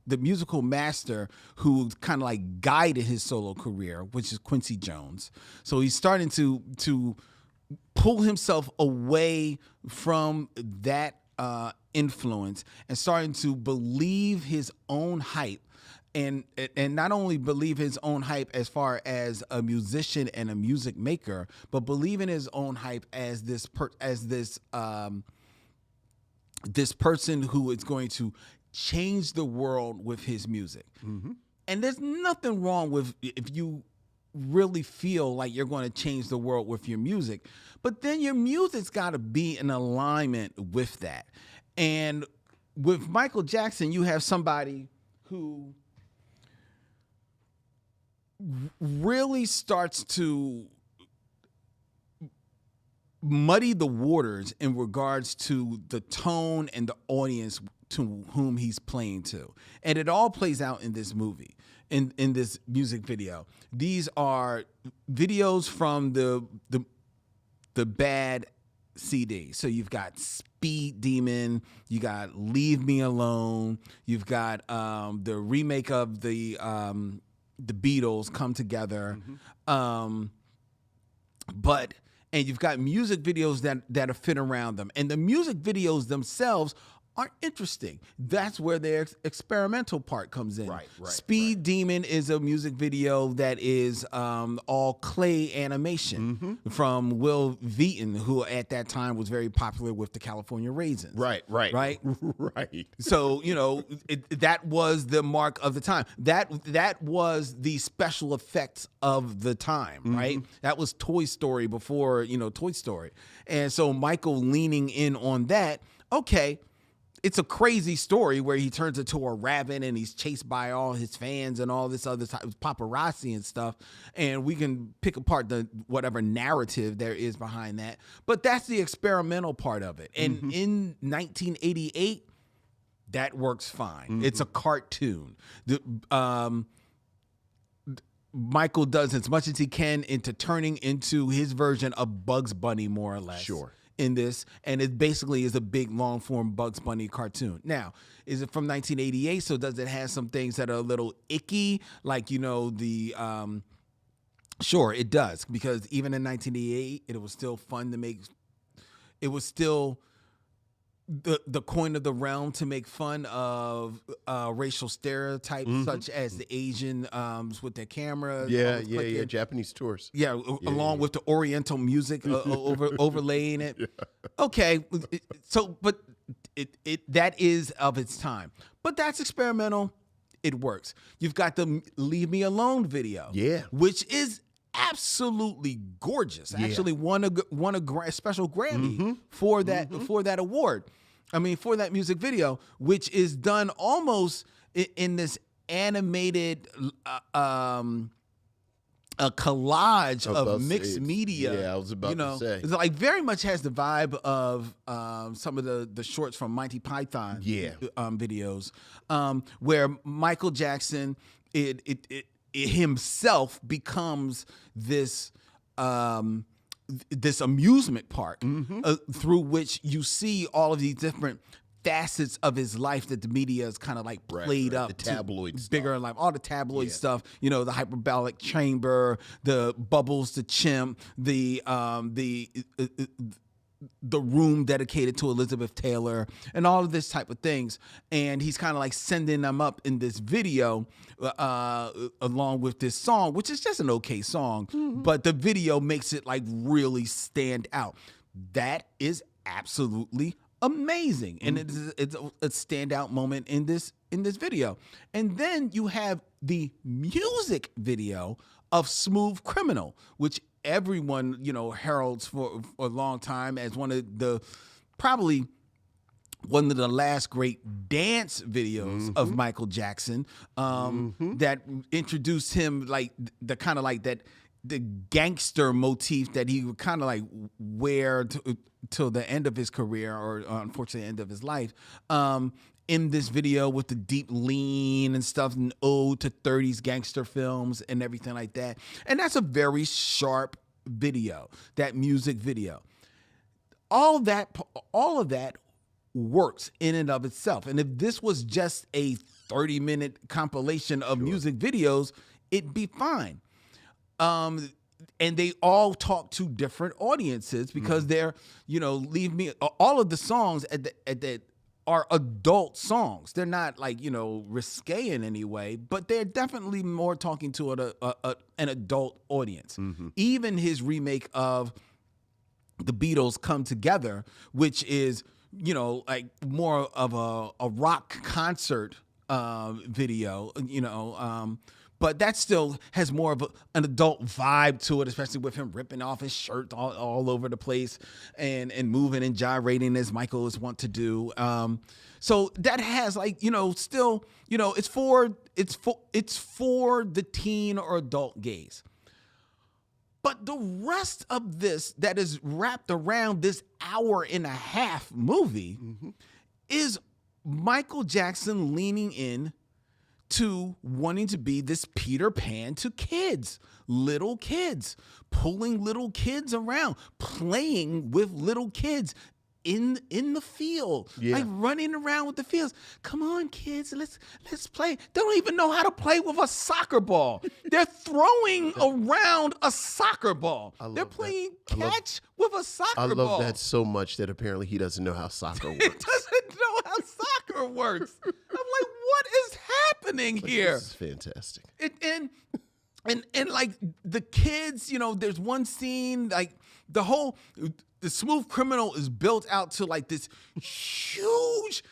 the musical master who kind of like guided his solo career, which is Quincy Jones. So he's starting to pull himself away from that influence and starting to believe his own hype. And not only believe his own hype as far as a musician and a music maker, but believe in his own hype as this person who is going to change the world with his music. Mm-hmm. And there's nothing wrong with if you really feel like you're going to change the world with your music, but then your music's got to be in alignment with that. And with Michael Jackson, you have somebody who really starts to muddy the waters in regards to the tone and the audience to whom he's playing to. And it all plays out in this movie, in this music video. These are videos from the Bad CD. So you've got Speed Demon, you got Leave Me Alone, you've got the remake of the Beatles, Come Together. Mm-hmm. And you've got music videos that are fit around them. And the music videos themselves are interesting. That's where their experimental part comes in. Right. Speed Demon is a music video that is all clay animation from Will Wheaton, who at that time was very popular with the California Raisins. Right. So, that was the mark of the time. That was the special effects of the time, right? That was Toy Story before, Toy Story. And so Michael leaning in on that, okay, it's a crazy story where he turns into a rabbit and he's chased by all his fans and all this other type of paparazzi and stuff. And we can pick apart the whatever narrative there is behind that. But that's the experimental part of it. And in 1988, that works fine. It's a cartoon. Michael does as much as he can into turning into his version of Bugs Bunny, more or less. Sure. In this, and it basically is a big long form Bugs Bunny cartoon. Now, is it from 1988? So does it have some things that are a little icky, like sure, it does, because even in 1988, it was still fun to make. It was still the coin of the realm to make fun of racial stereotypes, such as the Asian with their camera. Yeah, Japanese tours. Along with the Oriental music overlaying it. Yeah. Okay, so but that is of its time, but that's experimental. It works. You've got the Leave Me Alone video, which is absolutely gorgeous. Actually won a special Grammy for that award. I mean, for that music video, which is done almost in this animated a collage Of of us, mixed it's- media. yeah, I was about to say. It's like very much has the vibe of some of the shorts from Monty Python videos, where Michael Jackson it himself becomes this this amusement park through which you see all of these different facets of his life that the media has kind of like played up, the tabloid to bigger in life, all the tabloid stuff, the hyperbolic chamber, the Bubbles the chimp, the room dedicated to Elizabeth Taylor, and all of this type of things. And he's kind of like sending them up in this video along with this song, which is just an okay song, but the video makes it like really stand out. That is absolutely amazing, and it's a standout moment in this video. And then you have the music video of Smooth Criminal, which everyone heralds for a long time as one of the last great dance videos of Michael Jackson, that introduced him like the kind of like that the gangster motif that he would kind of like wear till the end of his career, or unfortunately end of his life, in this video with the deep lean and stuff, and ode to 30s gangster films and everything like that. And that's a very sharp video, that music video. All of that works in and of itself. And if this was just a 30-minute compilation of music videos, it'd be fine. And they all talk to different audiences because they're, all of the songs are adult songs. They're not like, risque in any way, but they're definitely more talking to an adult audience. Even his remake of The Beatles Come Together, which is, like more of a rock concert video, but that still has more of an adult vibe to it, especially with him ripping off his shirt all over the place and moving and gyrating as Michael is wont to do. So that has like, still, it's for the teen or adult gaze. But the rest of this that is wrapped around this hour-and-a-half movie is Michael Jackson leaning in to wanting to be this Peter Pan to kids, little kids, pulling little kids around, playing with little kids in the field, like running around with the fields. Come on, kids, let's play. They don't even know how to play with a soccer ball. They're throwing around a soccer ball. They're playing catch with a soccer ball. I love that so much that apparently he doesn't know how soccer works. He doesn't know how soccer works. I'm like, what is happening here? This is fantastic. And like the kids, there's one scene like the Smooth Criminal is built out to like this huge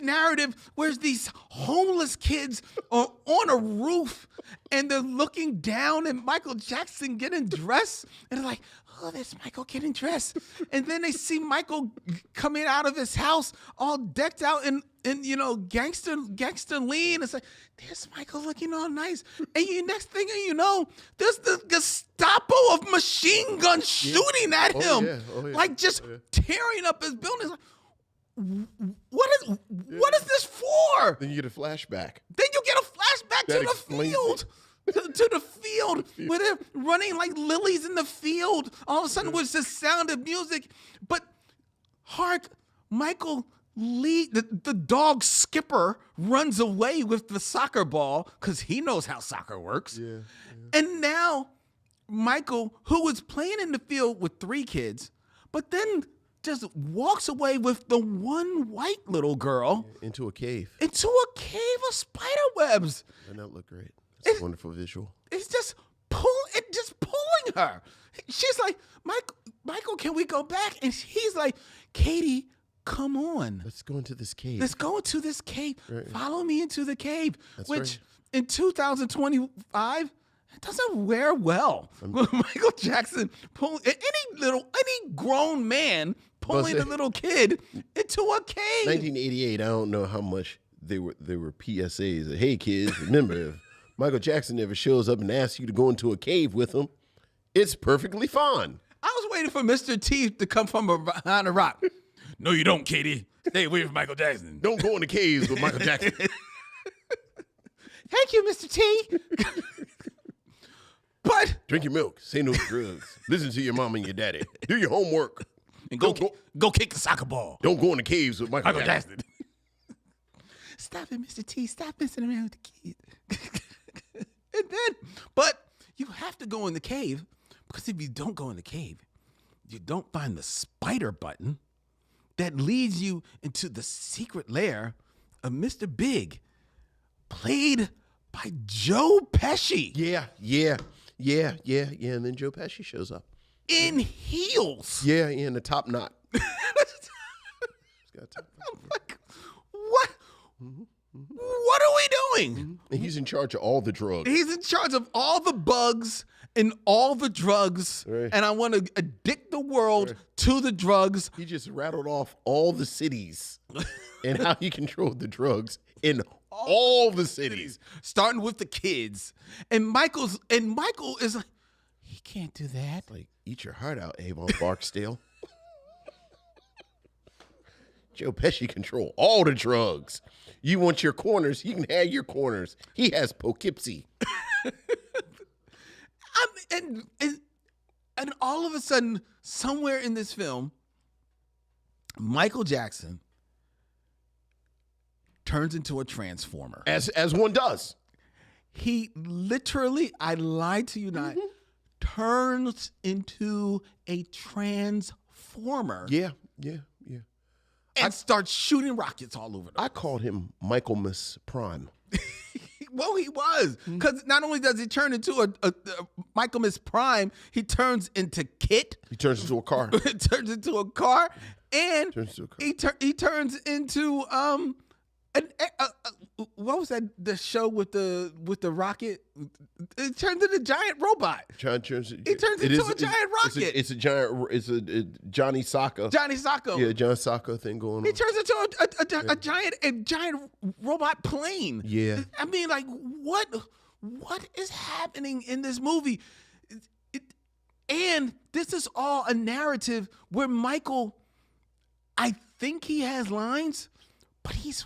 narrative where these homeless kids are on a roof and they're looking down at Michael Jackson getting dressed, and they're like, oh, there's Michael getting dressed. And then they see Michael coming out of his house all decked out in gangster lean. It's like, there's Michael looking all nice. And next thing you know, there's the Gestapo of machine guns shooting at him. Like just tearing up his building. Like, what is this for? Then you get a flashback. Then you get a flashback to the field. To the field where they're running like lilies in the field. All of a sudden, with the sound of music. But hark, Michael Lee, the dog Skipper, runs away with the soccer ball because he knows how soccer works. And now Michael, who was playing in the field with 3 kids, but then just walks away with the one white little girl into a cave. Into a cave of spider webs. And that looked great. It's a wonderful visual. It's just pulling her. She's like, Michael, can we go back? And he's like, Katie, come on. Let's go into this cave. Let's go into this cave. Right. Follow me into the cave. That's which right. in 2025, it doesn't wear well. Michael Jackson pulling any grown man pulling a little kid into a cave. 1988. I don't know how much they were PSAs. Hey kids, remember, if Michael Jackson never shows up and asks you to go into a cave with him, it's perfectly fine. I was waiting for Mr. T to come from behind a rock. No, you don't, Katie. Stay away from Michael Jackson. Don't go in the caves with Michael Jackson. Thank you, Mr. T. But Drink your milk. Say no to drugs. Listen to your mom and your daddy. Do your homework. and go kick the soccer ball. Don't go in the caves with Michael Jackson. Stop it, Mr. T. Stop messing around with the kids. And then, but you have to go in the cave because if you don't go in the cave, you don't find the spider button that leads you into the secret lair of Mr. Big, played by Joe Pesci. Yeah. And then Joe Pesci shows up. In heels. Yeah, in the top knot. He's got a top knot. I'm like, what? What are we doing? And he's in charge of all the drugs. He's in charge of all the bugs and all the drugs. Right. And I want to addict the world to the drugs. He just rattled off all the cities and how he controlled the drugs in all the cities. Starting with the kids. And Michael is like, he can't do that. Like, eat your heart out, Avon Barksdale. Joe Pesci control all the drugs. You want your corners, you can have your corners. He has Poughkeepsie. And all of a sudden, somewhere in this film, Michael Jackson turns into a transformer. As one does. He literally, I lied to you not, turns into a transformer. Yeah. And starts shooting rockets all over them. I called him Michael Miss Prime. Well, he was. Because not only does he turn into a Michael Miss Prime, he turns into Kit. He turns into a car. He turns into a car. And Turns into a car. he turns into what was that? The show with the rocket? It turns into a giant robot. He turns into a giant rocket. It's a Johnny Sacco. Johnny Sacco. Yeah, John Sacco thing going on. He turns into a giant robot plane. Yeah. I mean, like, what is happening in this movie? And this is all a narrative where Michael, I think he has lines, but he's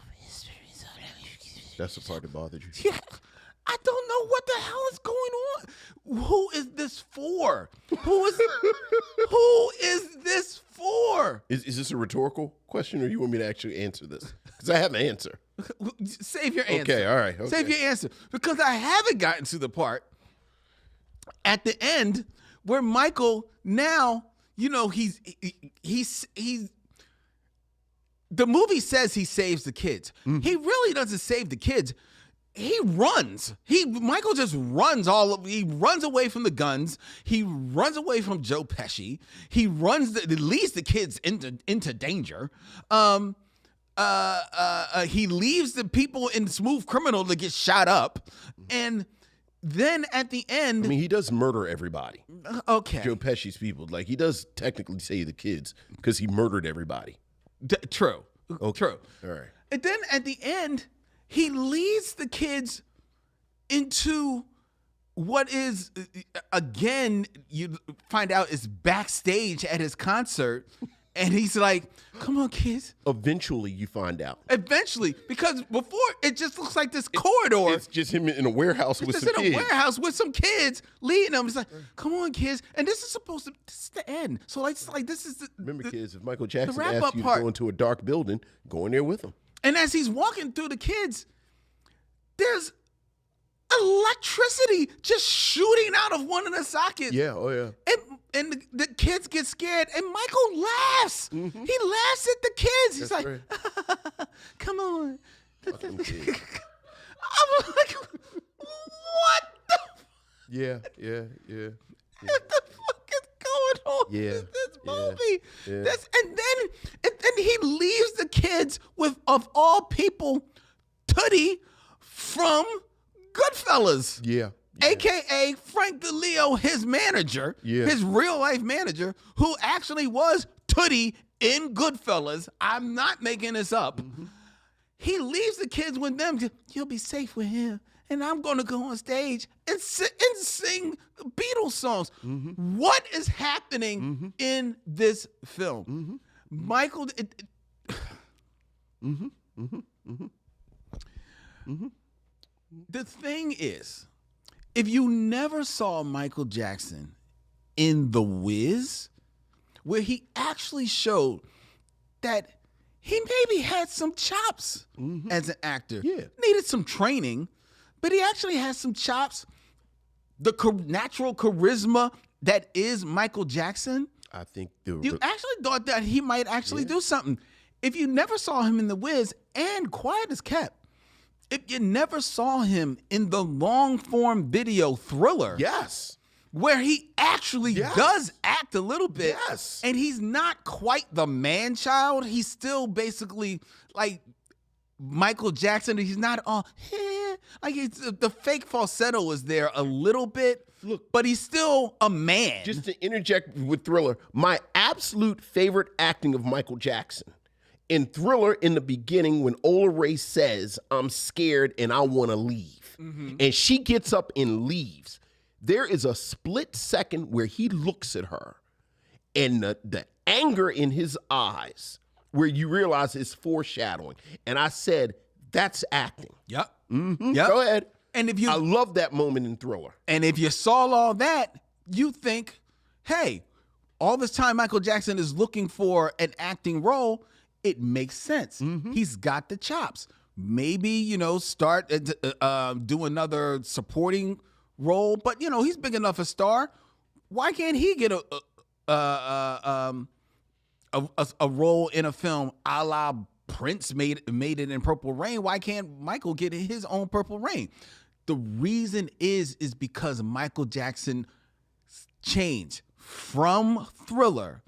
That's the part that bothered you. yeah, I don't know what the hell is going on. Who is this for? Who is this for? Is this a rhetorical question, or you want me to actually answer this? Because I have an answer. Save your answer. Okay, all right. Okay. Save your answer. Because I haven't gotten to the part at the end where Michael now, you know, he's the movie says he saves the kids. He really doesn't save the kids. He runs. Michael just runs he runs away from the guns. He runs away from Joe Pesci. He leads the kids into danger. He leaves the people in Smooth Criminal to get shot up. And then at the end, I mean, he does murder everybody. okay. Joe Pesci's people, like, he does technically save the kids because he murdered everybody. True. Okay. True. All right. And then at the end, he leads the kids into what is, again, you find out is backstage at his concert. And he's like, come on, kids. Eventually, you find out. Eventually, because before it just looks like this corridor. It's just him in a warehouse with Just some in kids. a warehouse with some kids leading them. It's like, come on, kids. And this is the end. So it's like this is the Remember, kids, if Michael Jackson wrap-up asks you part. to go into a dark building, go in there with him. And as he's walking through the kids, there's electricity just shooting out of one of the sockets. Yeah, oh yeah. And the kids get scared, and Michael laughs. He laughs at the kids. He's That's like, right. come on. Fucking kids. I'm like, what the Yeah. What the fuck is going on Yeah, in this yeah, movie? yeah. And then he leaves the kids with, of all people, Tootie from Goodfellas. Yeah. AKA Frank DeLeo, his manager, his real life manager, who actually was Tootie in Goodfellas. I'm not making this up. He leaves the kids with them. You'll be safe with him. and I'm going to go on stage and sing Beatles songs. What is happening in this film? Michael, the thing is, if you never saw Michael Jackson in The Wiz, where he actually showed that he maybe had some chops as an actor. Yeah. Needed some training, but he actually has some chops. The natural charisma that is Michael Jackson. I think You actually thought that he might actually do something. If you never saw him in The Wiz and Quiet as Kept, if you never saw him in the long-form video Thriller, yes. where he actually does act a little bit. Yes. And he's not quite the man-child. He's still basically like Michael Jackson. He's not all, like the fake falsetto is there a little bit. Look, but he's still a man. Just to interject with Thriller, my absolute favorite acting of Michael Jackson. In Thriller, in the beginning, when Ola Ray says, I'm scared and I want to leave, and she gets up and leaves, there is a split second where he looks at her and the anger in his eyes where you realize it's foreshadowing. And I said, that's acting. Yep. Go ahead. And if you, I love that moment in Thriller. And if you saw all that, you think, hey, all this time Michael Jackson is looking for an acting role, it makes sense. He's got the chops. Maybe, start do another supporting role, but he's big enough a star. Why can't he get a role in a film a la Prince made it in Purple Rain? Why can't Michael get his own Purple Rain? The reason is because Michael Jackson changed from Thriller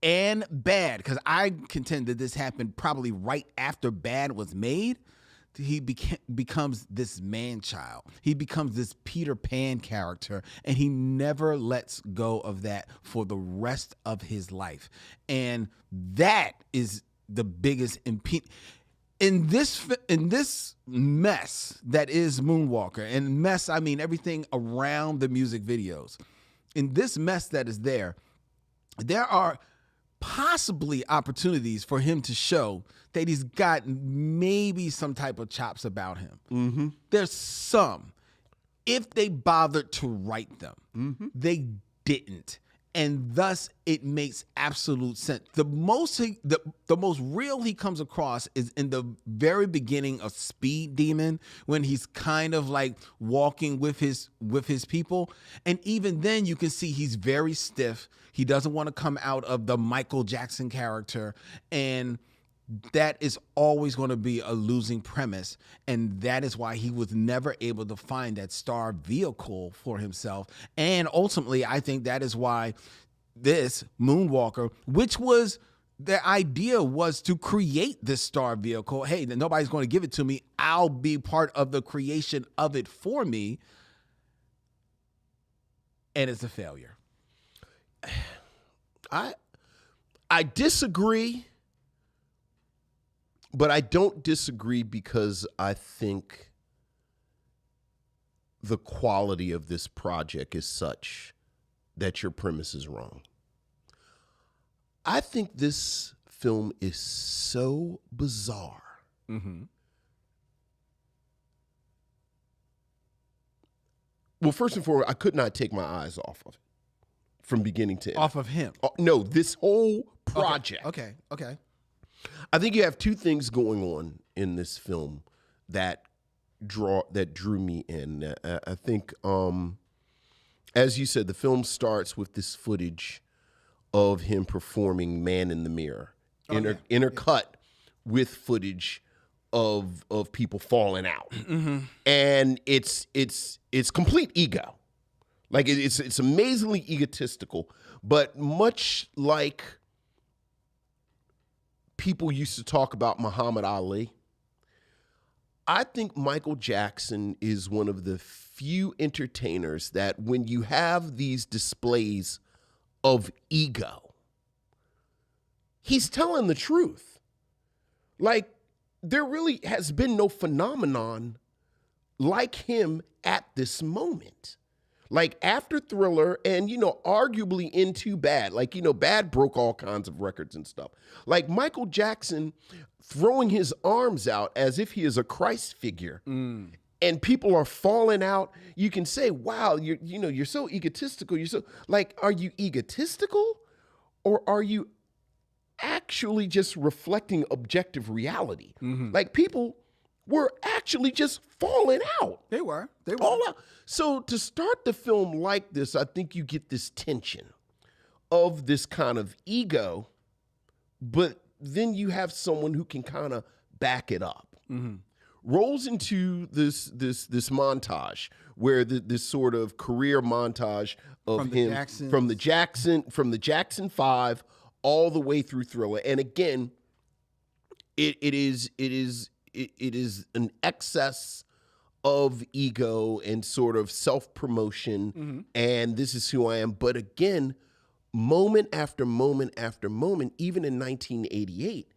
and Bad, because I contend that this happened probably right after Bad was made. He becomes this man-child. He becomes this Peter Pan character, and he never lets go of that for the rest of his life. And that is the biggest impediment. In this mess that is Moonwalker, and mess, I mean everything around the music videos. In this mess that is there are possibly opportunities for him to show that he's got maybe some type of chops about him. There's some. If they bothered to write them, they didn't. And thus it makes absolute sense. The most real he comes across is in the very beginning of Speed Demon, when he's kind of like walking with his people. And even then you can see he's very stiff. He doesn't want to come out of the Michael Jackson character. And that is always going to be a losing premise. And that is why he was never able to find that star vehicle for himself. And ultimately, I think that is why this Moonwalker, which was the idea was to create this star vehicle. Hey, nobody's going to give it to me. I'll be part of the creation of it for me. And it's a failure. I disagree. But I don't disagree because I think the quality of this project is such that your premise is wrong. I think this film is so bizarre. Well, first and foremost, I could not take my eyes off of it from beginning to end. Off of him? No, this whole project. Okay. I think you have two things going on in this film that drew me in. I think, as you said, the film starts with this footage of him performing "Man in the Mirror," intercut with footage of people falling out, and it's complete ego. Like it's amazingly egotistical, but much like people used to talk about Muhammad Ali, I think Michael Jackson is one of the few entertainers that when you have these displays of ego, he's telling the truth. Like, there really has been no phenomenon like him at this moment. Like after Thriller and, arguably into Bad, like, Bad broke all kinds of records and stuff. Like Michael Jackson throwing his arms out as if he is a Christ figure. And people are falling out. You can say, wow, you're so egotistical. You're so like, are you egotistical or are you actually just reflecting objective reality? Like people were actually just falling out. They were. All out. So to start the film like this, I think you get this tension of this kind of ego, but then you have someone who can kind of back it up. Rolls into this montage where this sort of career montage of him from the Jackson 5 all the way through Thriller. And again, it is an excess of ego and sort of self-promotion, and this is who I am. But again, moment after moment after moment, even in 1988,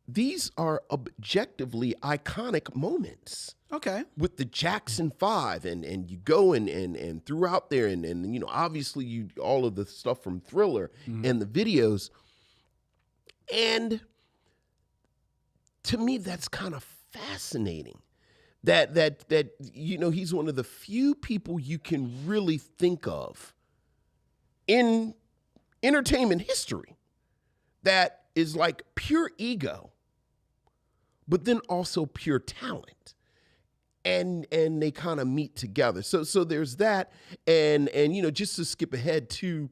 these are objectively iconic moments. Okay. With the Jackson 5, and you go and throughout there, and obviously all of the stuff from Thriller and the videos. And to me, that's kind of fascinating. That he's one of the few people you can really think of in entertainment history that is like pure ego, but then also pure talent. And they kind of meet together. So there's that, and just to skip ahead to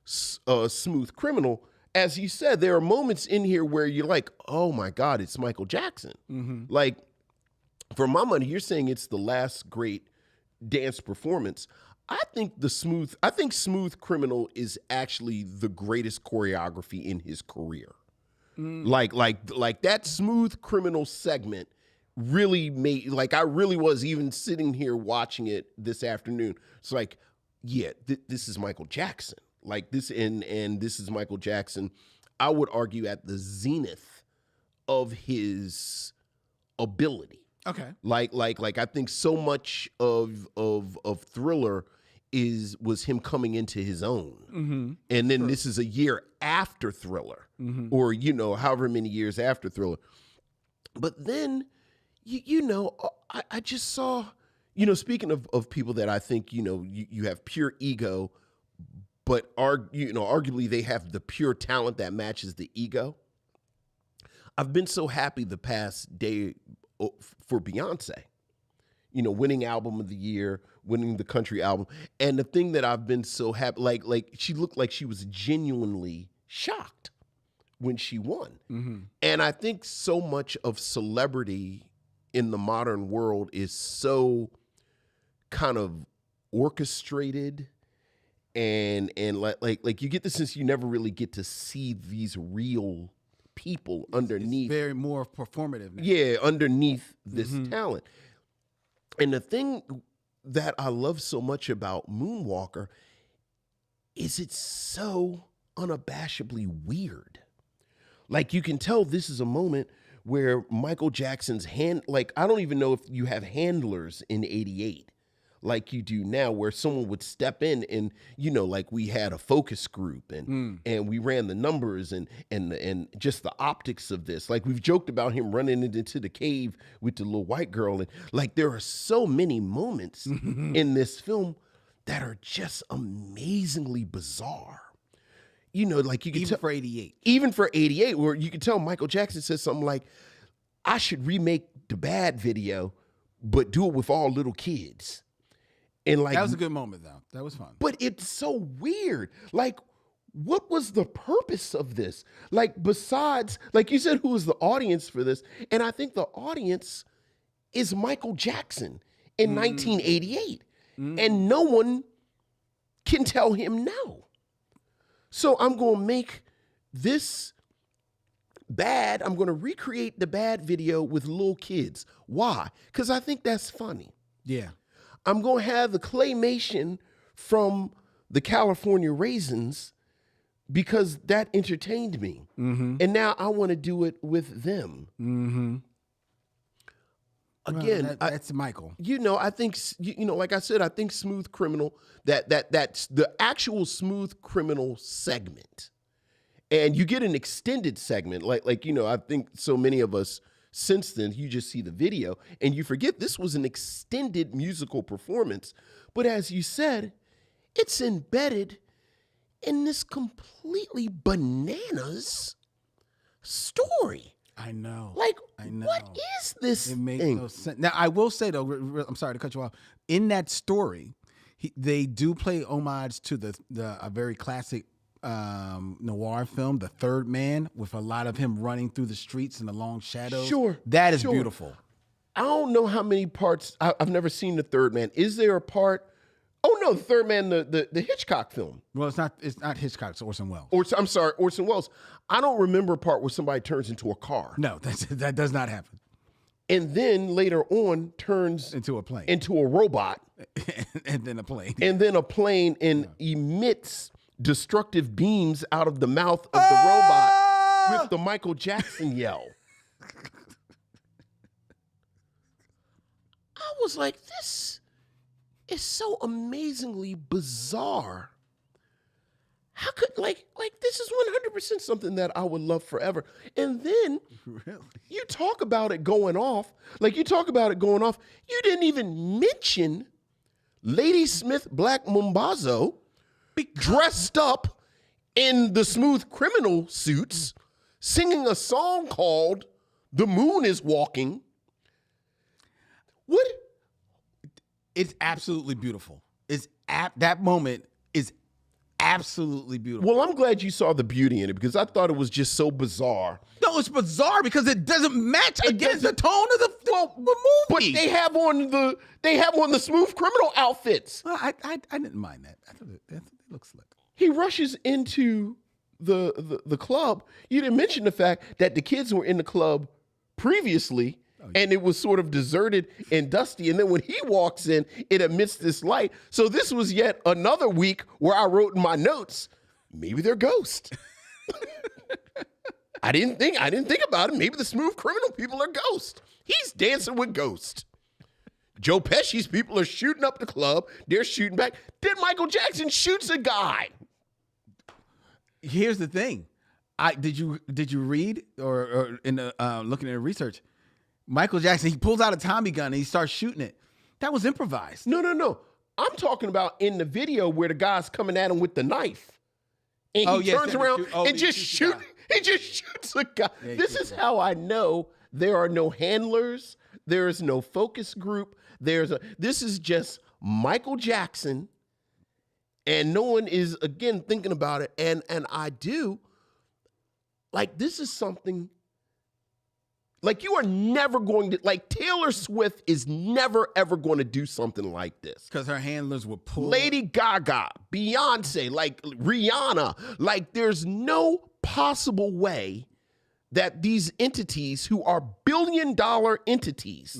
Smooth Criminal, as you said, there are moments in here where you're like, oh my God, it's Michael Jackson. Like, for my money, you're saying it's the last great dance performance. I think Smooth Criminal is actually the greatest choreography in his career. Like that Smooth Criminal segment really made, like, I really was even sitting here watching it this afternoon. It's like, yeah, this is Michael Jackson. Like this, and this is Michael Jackson, I would argue, at the zenith of his ability. Okay. Like I think so much of Thriller was him coming into his own. And then this is a year after Thriller, or however many years after Thriller. But then I just saw, speaking of people that I think, you have pure ego, but arguably they have the pure talent that matches the ego. I've been so happy the past day for Beyonce, winning album of the year, winning the country album. And the thing that I've been so happy, like she looked like she was genuinely shocked when she won. And I think so much of celebrity in the modern world is so kind of orchestrated, and like you get the sense you never really get to see these real people underneath. It's very more performative now. Yeah, underneath this talent. And the thing that I love so much about Moonwalker is it's so unabashedly weird. Like, you can tell this is a moment where Michael Jackson's I don't even know if you have handlers in 88 like you do now, where someone would step in and, like we had a focus group and we ran the numbers and just the optics of this. Like, we've joked about him running into the cave with the little white girl. And like, there are so many moments in this film that are just amazingly bizarre. Like you can tell for 88. Even for 88, where you can tell Michael Jackson says something like, I should remake the Bad video, but do it with all little kids. And like, that was a good moment, though. That was fun. But it's so weird. Like, what was the purpose of this? Like, besides, like you said, who was the audience for this? And I think the audience is Michael Jackson in 1988. And no one can tell him no. So I'm going to make this Bad. I'm going to recreate the Bad video with little kids. Why? Because I think that's funny. Yeah. I'm going to have the claymation from the California Raisins because that entertained me. And now I want to do it with them. again, that's Michael. I think like I said, I think Smooth Criminal, that's the actual Smooth Criminal segment, and you get an extended segment, like I think so many of us since then, you just see the video and you forget this was an extended musical performance, but as you said, it's embedded in this completely bananas story. I know. What is this It makes thing? no sense. Now, I will say, though, I'm sorry to cut you off. In that story, they do play homage to a very classic noir film, The Third Man, with a lot of him running through the streets in the long shadows. Sure. That is beautiful. I don't know how many parts. I've never seen The Third Man. Is there a part? Oh no, The Third Man, the Hitchcock film. Well, it's not Hitchcock, it's Orson Welles. I'm sorry, Orson Welles. I don't remember a part where somebody turns into a car. No, that does not happen. And then later on turns Into a plane. into a robot. And then a plane. And then a plane and emits destructive beams out of the mouth of the robot with the Michael Jackson yell. I was like, this is so amazingly bizarre. How could this is 100% something that I would love forever. And then Really? you talk about it going off. You didn't even mention Lady Smith Black Mambazo dressed up in the Smooth Criminal suits, singing a song called "The Moon Is Walking." What? It's absolutely beautiful. That moment is absolutely beautiful. Well, I'm glad you saw the beauty in it because I thought it was just so bizarre. No, it's bizarre because it doesn't match against the tone of the movie. But they have on the Smooth Criminal outfits. Well, I didn't mind that. I thought it looks slick. He rushes into the club. You didn't mention the fact that the kids were in the club previously. And it was sort of deserted and dusty. And then when he walks in, it emits this light. So this was yet another week where I wrote in my notes, maybe they're ghosts. I didn't think about it. Maybe the Smooth Criminal people are ghosts. He's dancing with ghosts. Joe Pesci's people are shooting up the club. They're shooting back. Then Michael Jackson shoots a guy. Here's the thing. Did you read or in the looking at the research? Michael Jackson, he pulls out a Tommy gun and he starts shooting it. That was improvised. No. I'm talking about in the video where the guy's coming at him with the knife. And he turns around and just shoots a guy. Yeah, this is how I know there are no handlers. There is no focus group. This is just Michael Jackson. And no one is, again, thinking about it. And I do. This is something. You are never going to, Taylor Swift is never, ever going to do something like this. Because her handlers would pull. Lady Gaga, Beyonce, Rihanna. There's no possible way that these entities who are billion-dollar entities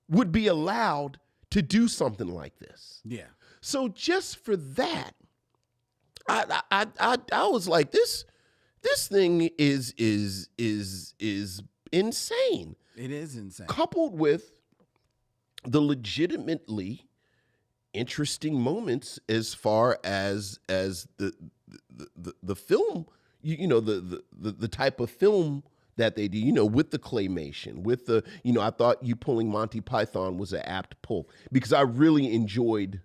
would be allowed to do something like this. Yeah. So just for that, I was like, this thing is insane. It is insane. Coupled with the legitimately interesting moments as far as the film, the type of film that they do, with the claymation, with the, I thought you pulling Monty Python was an apt pull because I really enjoyed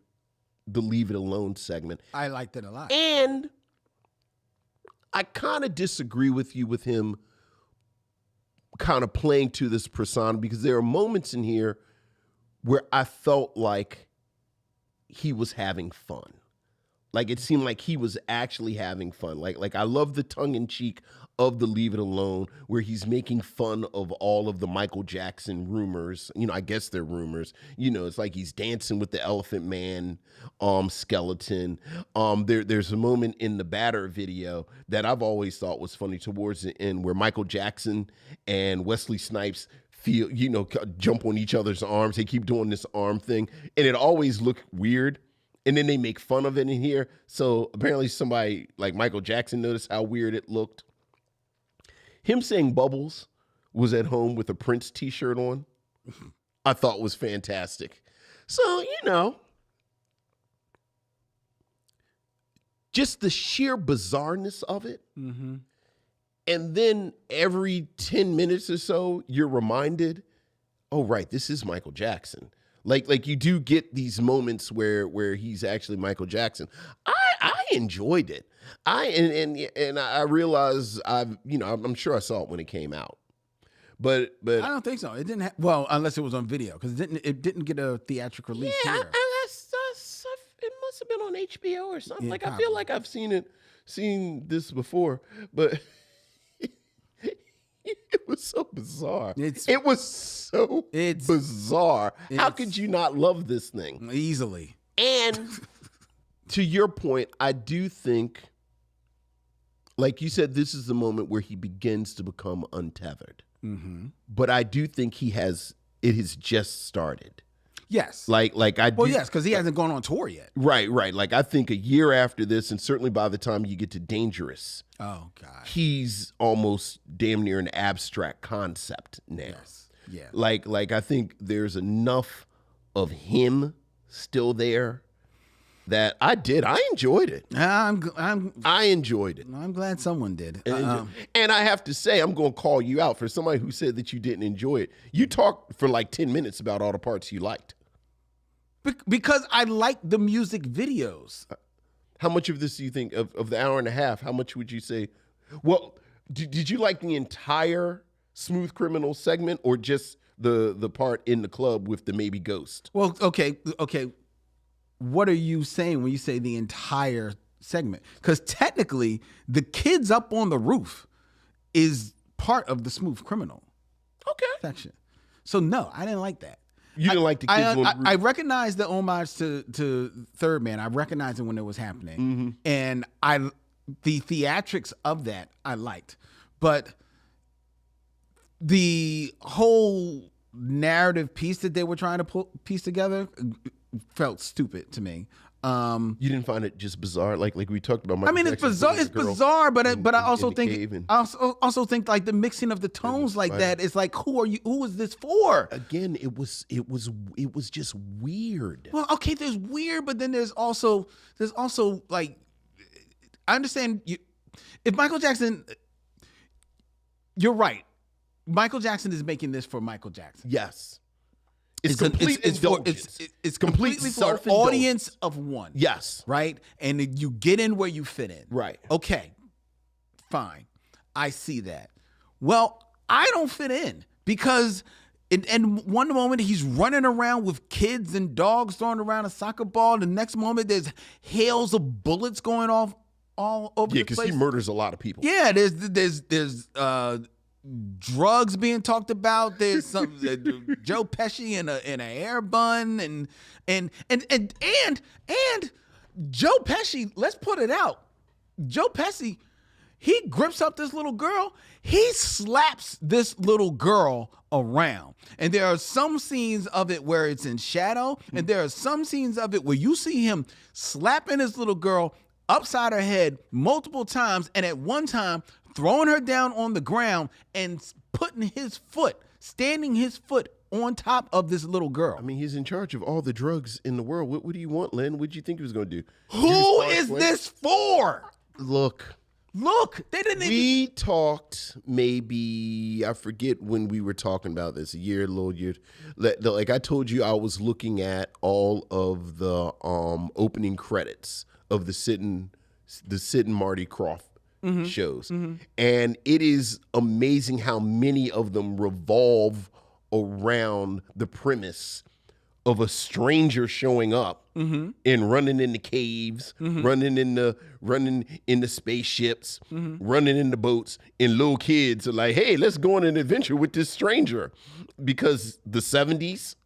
the Leave It Alone segment. I liked it a lot. And I kind of disagree with you with him kind of playing to this persona because there are moments in here where I felt like he was having fun. It seemed like he was actually having fun. Like I love the tongue-in-cheek of the Leave It Alone where he's making fun of all of the Michael Jackson rumors. I guess they're rumors. It's like he's dancing with the Elephant Man skeleton. There's a moment in the Batter video that I've always thought was funny towards the end where Michael Jackson and Wesley Snipes jump on each other's arms. They keep doing this arm thing, and it always looked weird. And then they make fun of it in here. So apparently somebody like Michael Jackson noticed how weird it looked. Him saying Bubbles was at home with a Prince t-shirt on. I thought was fantastic. So, just the sheer bizarreness of it. Mm-hmm. And then every 10 minutes or so, you're reminded, oh, right, this is Michael Jackson. Like you do get these moments where he's actually Michael Jackson. I enjoyed it. I realize I'm sure I saw it when it came out. But I don't think so. It didn't unless it was on video, because it didn't get a theatrical release here. It must have been on HBO or something. Yeah, I probably. feel like I've seen this before, but it was so bizarre. It was so bizarre. How could you not love this thing? Easily. And to your point, I do think, like you said, this is the moment where he begins to become untethered. Mm-hmm. But I do think it has just started. Yes. Yes, because he hasn't gone on tour yet. Right. Like I think a year after this, and certainly by the time you get to Dangerous, oh God, he's almost damn near an abstract concept now. Yes. Yeah. Like I think there's enough of him still there that I enjoyed it. I enjoyed it. I'm glad someone did. And I have to say, I'm going to call you out for somebody who said that you didn't enjoy it. You talked for like 10 minutes about all the parts you liked. Because I like the music videos. How much of this do you think, of the hour and a half, how much would you say? Well, did you like the entire Smooth Criminal segment, or just the part in the club with the maybe ghost? Well, okay. What are you saying when you say the entire segment? Because technically, the kids up on the roof is part of the Smooth Criminal section. So no, I didn't like that. You didn't like the kids on the roof? I recognize the homage to Third Man. I recognized it when it was happening. Mm-hmm. And the theatrics of that I liked. But the whole narrative piece that they were trying to piece together felt stupid to me. You didn't find it just bizarre, like we talked about? Michael It's Jackson bizarre. It's bizarre, but I also think like the mixing of the tones like that is like, who are you? Who is this for? Again, it was just weird. Well, okay, there's weird, but then there's also like, I understand you. If Michael Jackson, you're right. Michael Jackson is making this for Michael Jackson. Yes. It's complete indulgence. It's completely for an audience of one. Yes. Right? And you get in where you fit in. Right. Okay. Fine. I see that. Well, I don't fit in because in one moment he's running around with kids and dogs throwing around a soccer ball. The next moment there's hails of bullets going off all over the place. Yeah, because he murders a lot of people. Yeah, there's drugs being talked about. There's some Joe Pesci in a hair bun and Joe Pesci. Let's put it out. Joe Pesci, he grips up this little girl. He slaps this little girl around, and there are some scenes of it where it's in shadow, and there are some scenes of it where you see him slapping this little girl upside her head multiple times, and at one time throwing her down on the ground and standing his foot on top of this little girl. I mean, he's in charge of all the drugs in the world. What do you want, Len? What did you think he was going to do? Who is this for? Look, they didn't even... We talked maybe, I forget when we were talking about this, a little year. Like I told you, I was looking at all of the opening credits of the Sid and Marty Krofft shows. Mm-hmm. And it is amazing how many of them revolve around the premise of a stranger showing up and running in the caves, running in the spaceships, running in the boats, and little kids are like, hey, let's go on an adventure with this stranger. Because the 70s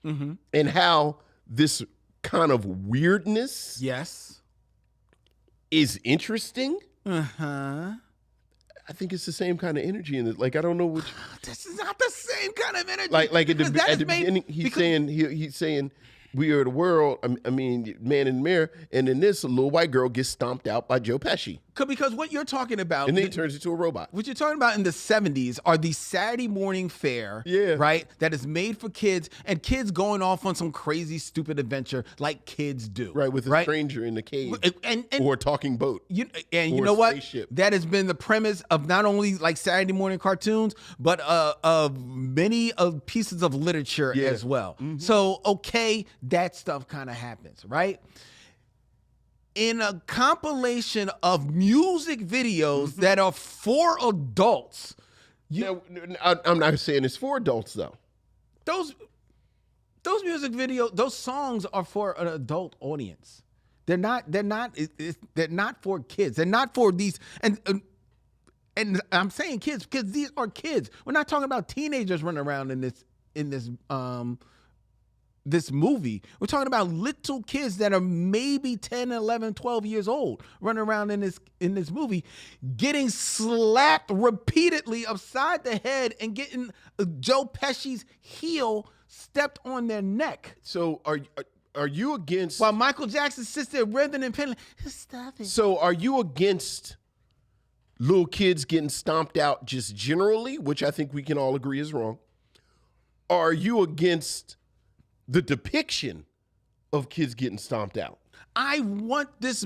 and how this kind of weirdness is interesting. I think it's the same kind of energy in it. Like, I don't know which. This is not the same kind of energy. Like at the beginning, he's saying We Are the World. I mean, Man in the Mirror. And in this, a little white girl gets stomped out by Joe Pesci. Because what you're talking about, And then he turns into a robot. what you're talking about in the 70s are the Saturday morning fare, right? That is made for kids and kids going off on some crazy, stupid adventure like kids do. Right, with a stranger in the cave or a talking boat. You know what? Spaceship. That has been the premise of not only like Saturday morning cartoons, but of many of pieces of literature as well. So, okay, that stuff kind of happens, right? In a compilation of music videos that are for adults. Now, I'm not saying it's for adults, though. Those music videos, those songs are for an adult audience. They're not for kids. They're not for these, and I'm saying kids because these are kids. We're not talking about teenagers running around in this movie. We're talking about little kids that are maybe 10, 11, 12 years old running around in this movie getting slapped repeatedly upside the head and getting Joe Pesci's heel stepped on their neck. So are you against... While Michael Jackson sits there writhing and pinning, stop it. So are you against little kids getting stomped out just generally, which I think we can all agree is wrong? Or are you against the depiction of kids getting stomped out? I want this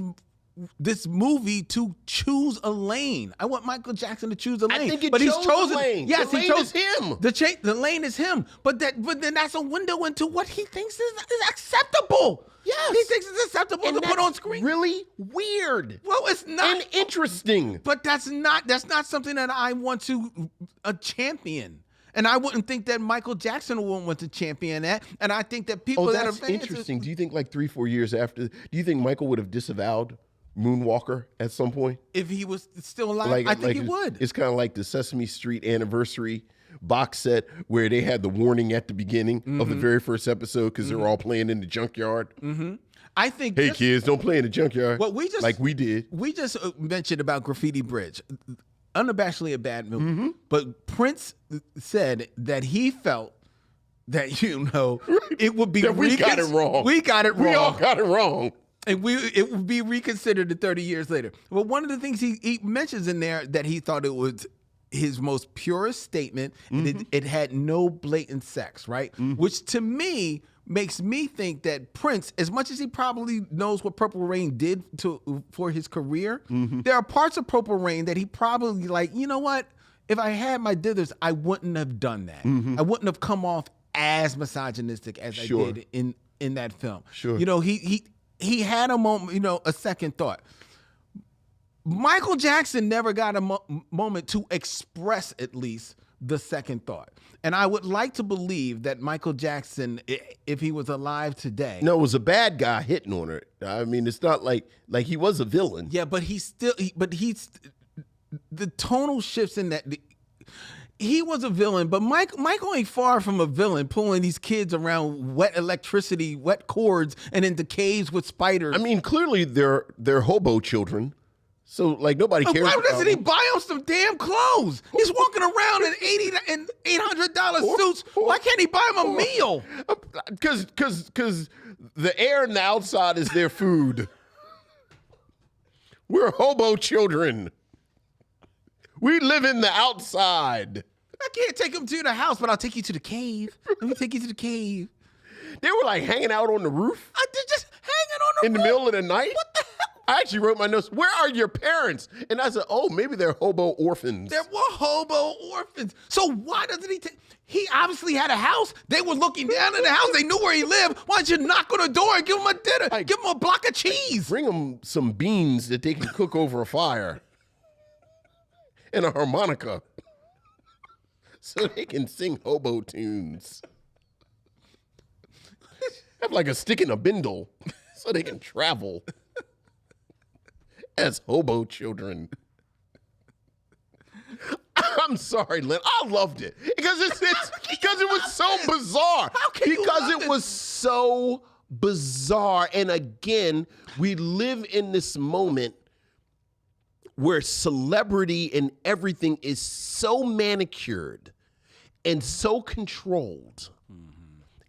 movie to choose a lane. I want Michael Jackson to choose a lane. I think but he's chosen the lane. Yes, the he lane chose is him. The lane is him. But then that's a window into what he thinks is acceptable. Yes. He thinks it's acceptable to put on screen. Really weird. Well, it's not. And interesting. But that's not something that I want to champion. And I wouldn't think that Michael Jackson would want to champion that. And I think that people that are that's interesting. Do you think like 3-4 years after, do you think Michael would have disavowed Moonwalker at some point? If he was still alive, I think he would. It's kind of like the Sesame Street anniversary box set where they had the warning at the beginning of the very first episode because they were all playing in the junkyard. I think. Hey kids, don't play in the junkyard. Well, we did. We just mentioned about Graffiti Bridge. Unabashedly a bad movie, but Prince said that he felt that it would be we got it wrong. We got it wrong. We all got it wrong. And it would be reconsidered 30 years later. Well, one of the things he mentions in there that he thought it was his most purest statement, and it had no blatant sex, right? Which to me makes me think that Prince, as much as he probably knows what Purple Rain did for his career, there are parts of Purple Rain that he probably like, you know what? If I had my dithers, I wouldn't have done that. I wouldn't have come off as misogynistic as I did in that film. Sure. He had a moment, a second thought. Michael Jackson never got a moment to express at least the second thought. And I would like to believe that Michael Jackson, if he was alive today. No, it was a bad guy hitting on her. I mean, it's not like he was a villain. Yeah, but he's the tonal shifts in that. He was a villain, but Michael ain't far from a villain, pulling these kids around wet electricity, wet cords, and into caves with spiders. I mean, clearly they're hobo children. So, nobody cares. Why doesn't he buy him some damn clothes? He's walking around in $80 and $800 suits. Why can't he buy him a meal? Because the air and the outside is their food. We're hobo children. We live in the outside. I can't take him to the house, but I'll take you to the cave. Let me take you to the cave. They were hanging out on the roof. I did just hanging on the roof. In the middle of the night? What the hell? I actually wrote my notes, where are your parents? And I said, oh, maybe they're hobo orphans. There were hobo orphans. So why doesn't he take... He obviously had a house. They were looking down in the house. They knew where he lived. Why don't you knock on the door and give him a dinner? Give him a block of cheese. Bring them some beans that they can cook over a fire. And a harmonica. So they can sing hobo tunes. Have a stick in a bindle so they can travel. As hobo children. I'm sorry, Lynn. I loved it because it was so bizarre. How can you love it was so bizarre. And again, we live in this moment where celebrity and everything is so manicured and so controlled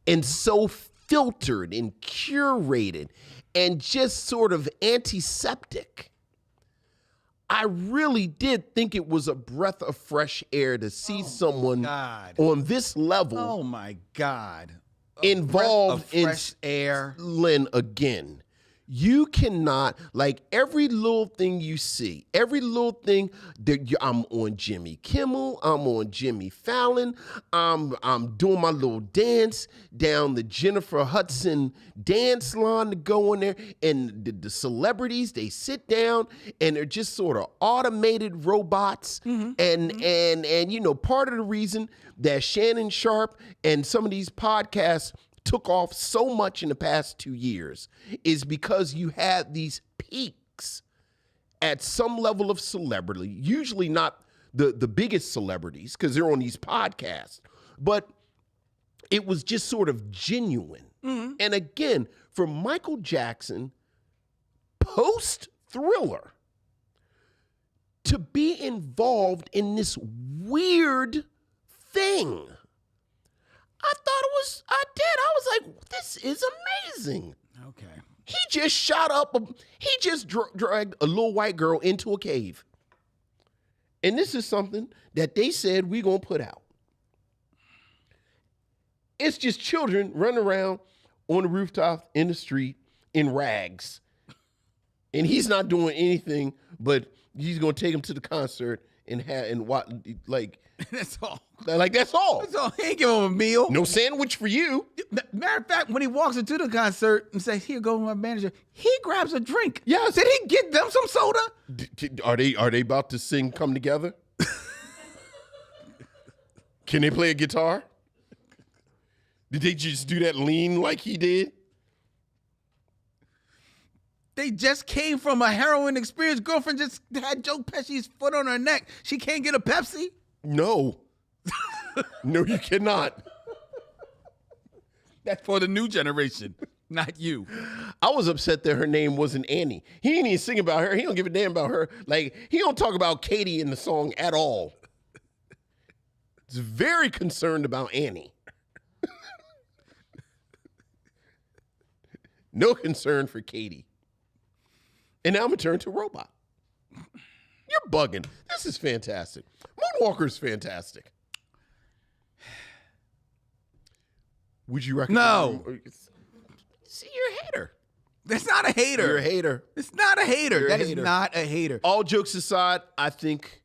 and so filtered and curated and just sort of antiseptic. I really did think it was a breath of fresh air to see someone on this level. Oh my God. Involved in fresh air. Lynn, again, you cannot, like, every little thing you see, every little thing that I'm on Jimmy Kimmel, I'm on Jimmy Fallon, I'm doing my little dance down the Jennifer Hudson dance line to go in there, and the celebrities, they sit down and they're just sort of automated robots. And you know, part of the reason that Shannon Sharp and some of these podcasts took off so much in the past 2 years is because you had these peaks at some level of celebrity, usually not the biggest celebrities because they're on these podcasts, but it was just sort of genuine. And again, for Michael Jackson, post-Thriller, to be involved in this weird thing, I was like, this is amazing. Okay. He just he just dragged a little white girl into a cave. And this is something that they said we're going to put out. It's just children running around on the rooftop in the street in rags. And he's not doing anything, but he's going to take them to the concert and watch, like, That's all. like, that's all. That's all. He ain't give him a meal. No sandwich for you. Matter of fact, when he walks into the concert and says, "Here goes my manager," he grabs a drink. Yes. Did he get them some soda? Are they about to sing "Come Together"? Can they play a guitar? Did they just do that lean like he did? They just came from a heroin experience. Girlfriend just had Joe Pesci's foot on her neck. She can't get a Pepsi? No. No, you cannot. That's for the new generation, not you. I was upset that her name wasn't Annie. He ain't even sing about her. He don't give a damn about her. Like, he don't talk about Katie in the song at all. He's very concerned about Annie. No concern for Katie. And now I'm going to turn to Robot. You're bugging. This is fantastic. Moonwalker's fantastic. Would you recommend? No. See, you're a hater. That's not a hater. You're a hater. It's not a hater. You're a That is hater. not a hater. All jokes aside, I think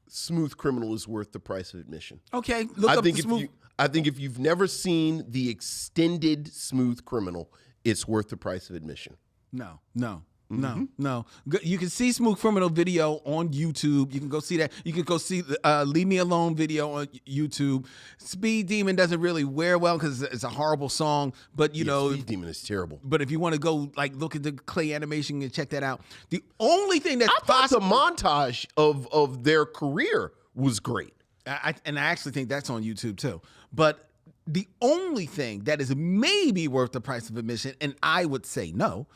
Smooth Criminal is worth the price of admission. Okay, look I up think the Smooth. I think if you've never seen the extended Smooth Criminal, it's worth the price of admission. No. You can see Smooth Criminal video on YouTube. You can go see that. You can go see the Leave Me Alone video on YouTube. Speed Demon doesn't really wear well because it's a horrible song. But, you know. Speed Demon is terrible. But if you want to go, like, look at the clay animation and check that out. The only thing that's I thought the possible. montage of their career was great. I actually think that's on YouTube, too. But the only thing that is maybe worth the price of admission, and I would say no,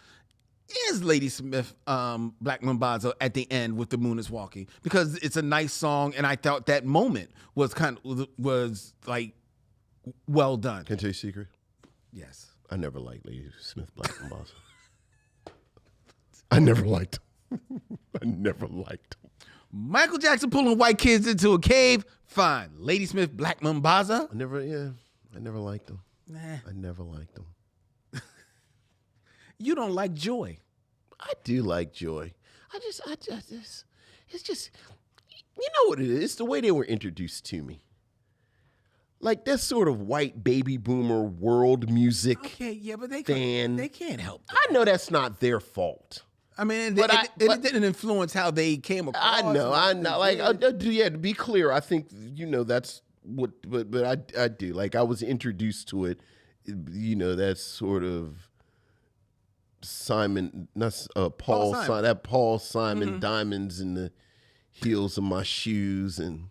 is Lady Smith, Black Mambazo at the end with The Moon is Walking, because it's a nice song, and I thought that moment was was like well done. Can I tell you a secret? Yes. I never liked Lady Smith, Black Mambazo. I never liked him. I never liked him. Michael Jackson pulling white kids into a cave, fine. Lady Smith, Black Mambazo, I never liked him. nah. I never liked him. You don't like Joy. I do like Joy. I just, it's just, you know what it is? It's the way they were introduced to me. Like, that sort of white baby boomer world music Okay, yeah, but they fan. can't help it. I know that's not their fault. I mean, But it didn't influence how they came across. I know. Like, to be clear, I think, you know, that's what, but I do. Like, I was introduced to it, you know, that sort of Simon, not Paul Simon. That Paul Simon diamonds in the heels of my shoes, and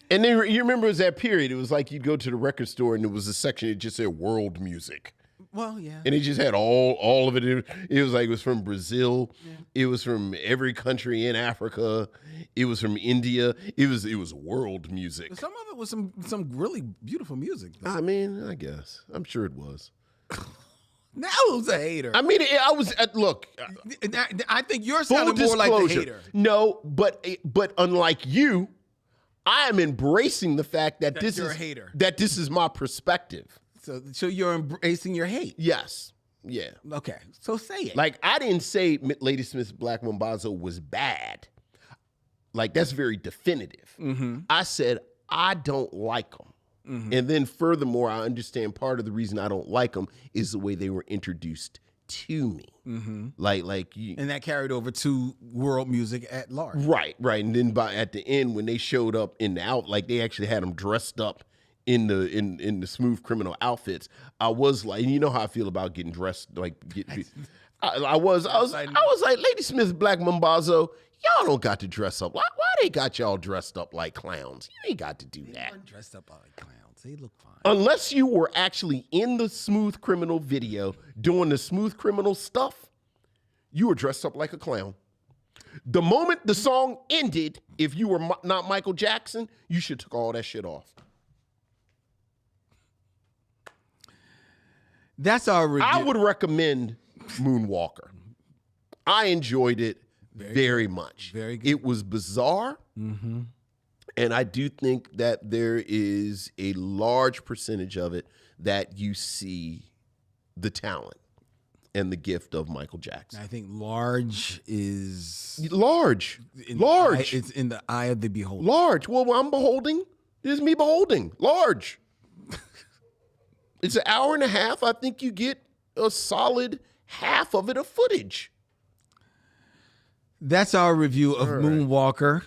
then you remember it was that period. It was like you'd go to the record store and there was a section that just said world music. Well, yeah. And it just had all of it. It was like it was from Brazil. Yeah. It was from every country in Africa. It was from India. It was world music. Some of it was some really beautiful music, though. I mean, I guess. I'm sure it was. Now who's a hater? I mean, I was look. I think you're sounding more like a hater. No, but unlike you, I am embracing the fact that you're a hater. That this is my perspective. So you're embracing your hate. Yes. Yeah. Okay. So say it. Like, I didn't say Lady Smith's Black Mambazo was bad. Like, that's very definitive. Mm-hmm. I said I don't like them. Mm-hmm. And then furthermore, I understand part of the reason I don't like them is the way they were introduced to me. Mm-hmm. And that carried over to world music at large. Right. And then at the end, when they showed up in the like they actually had them dressed up in the Smooth Criminal outfits. I was like, you know how I feel about getting dressed I was like, Lady Smith's Black Mambazo, y'all don't got to dress up. Why they got y'all dressed up like clowns? You ain't got to do that. They dressed up like clowns. They look fine. Unless you were actually in the Smooth Criminal video doing the Smooth Criminal stuff, you were dressed up like a clown. The moment the song ended, if you were not Michael Jackson, you should took all that shit off. That's our review. I would recommend Moonwalker. I enjoyed it very much. Very good. It was bizarre. Mm-hmm. And I do think that there is a large percentage of it that you see the talent and the gift of Michael Jackson. I think large is... Large. It's in the eye of the beholder. Large. Well, I'm beholding. This is me beholding. Large. It's an hour and a half. I think you get a solid half of it of footage. That's our review of Moonwalker.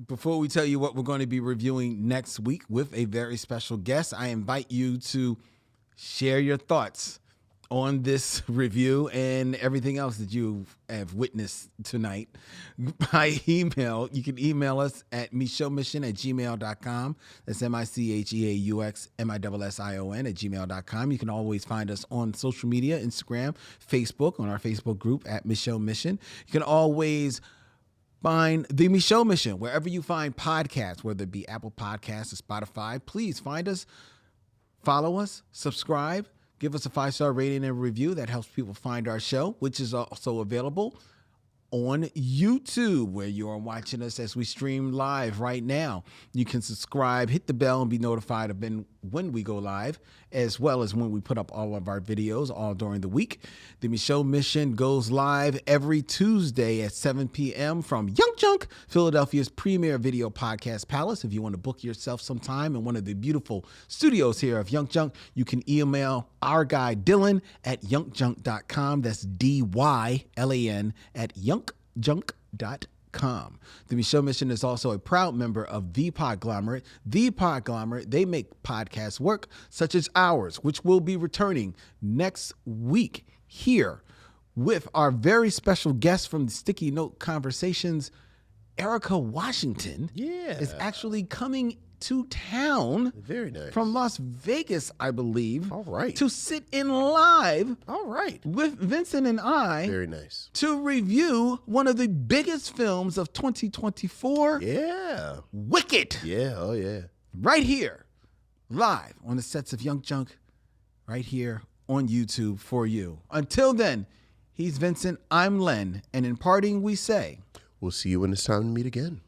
Before we tell you what we're going to be reviewing next week with a very special guest, I invite you to share your thoughts on this review and everything else that you have witnessed tonight by email. You can email us at micheauxmission@gmail.com. That's MICHEAUXMISSION@gmail.com. You can always find us on social media, Instagram, Facebook, on our Facebook group at Micheaux Mission. You can always find the Micheaux Mission wherever you find podcasts, whether it be Apple Podcasts or Spotify. Please find us, follow us, subscribe, give us a 5-star rating and review. That helps people find our show, which is also available on YouTube, where you are watching us as we stream live right now. You can subscribe, hit the bell, and be notified of when we go live, as well as when we put up all of our videos all during the week. The Micheaux Mission goes live every Tuesday at 7 p.m. from Young Junk, Philadelphia's premier video podcast palace. If you want to book yourself some time in one of the beautiful studios here of Young Junk, you can email our guy Dylan at youngjunk.com. That's DYLAN at youngjunk.com. The Micheaux Mission is also a proud member of The Podglomerate. The Podglomerate, they make podcasts work, such as ours, which will be returning next week here with our very special guest from the Sticky Note Conversations. Erica Washington is actually coming to town. Very nice. From Las Vegas, I believe. All right. To sit in live. All right. With Vincent and I. Very nice. To review one of the biggest films of 2024. Yeah. Wicked. Yeah. Oh, yeah. Right here. Live on the sets of Young Junk. Right here on YouTube for you. Until then, he's Vincent. I'm Len. And in parting, we say, we'll see you when it's time to meet again.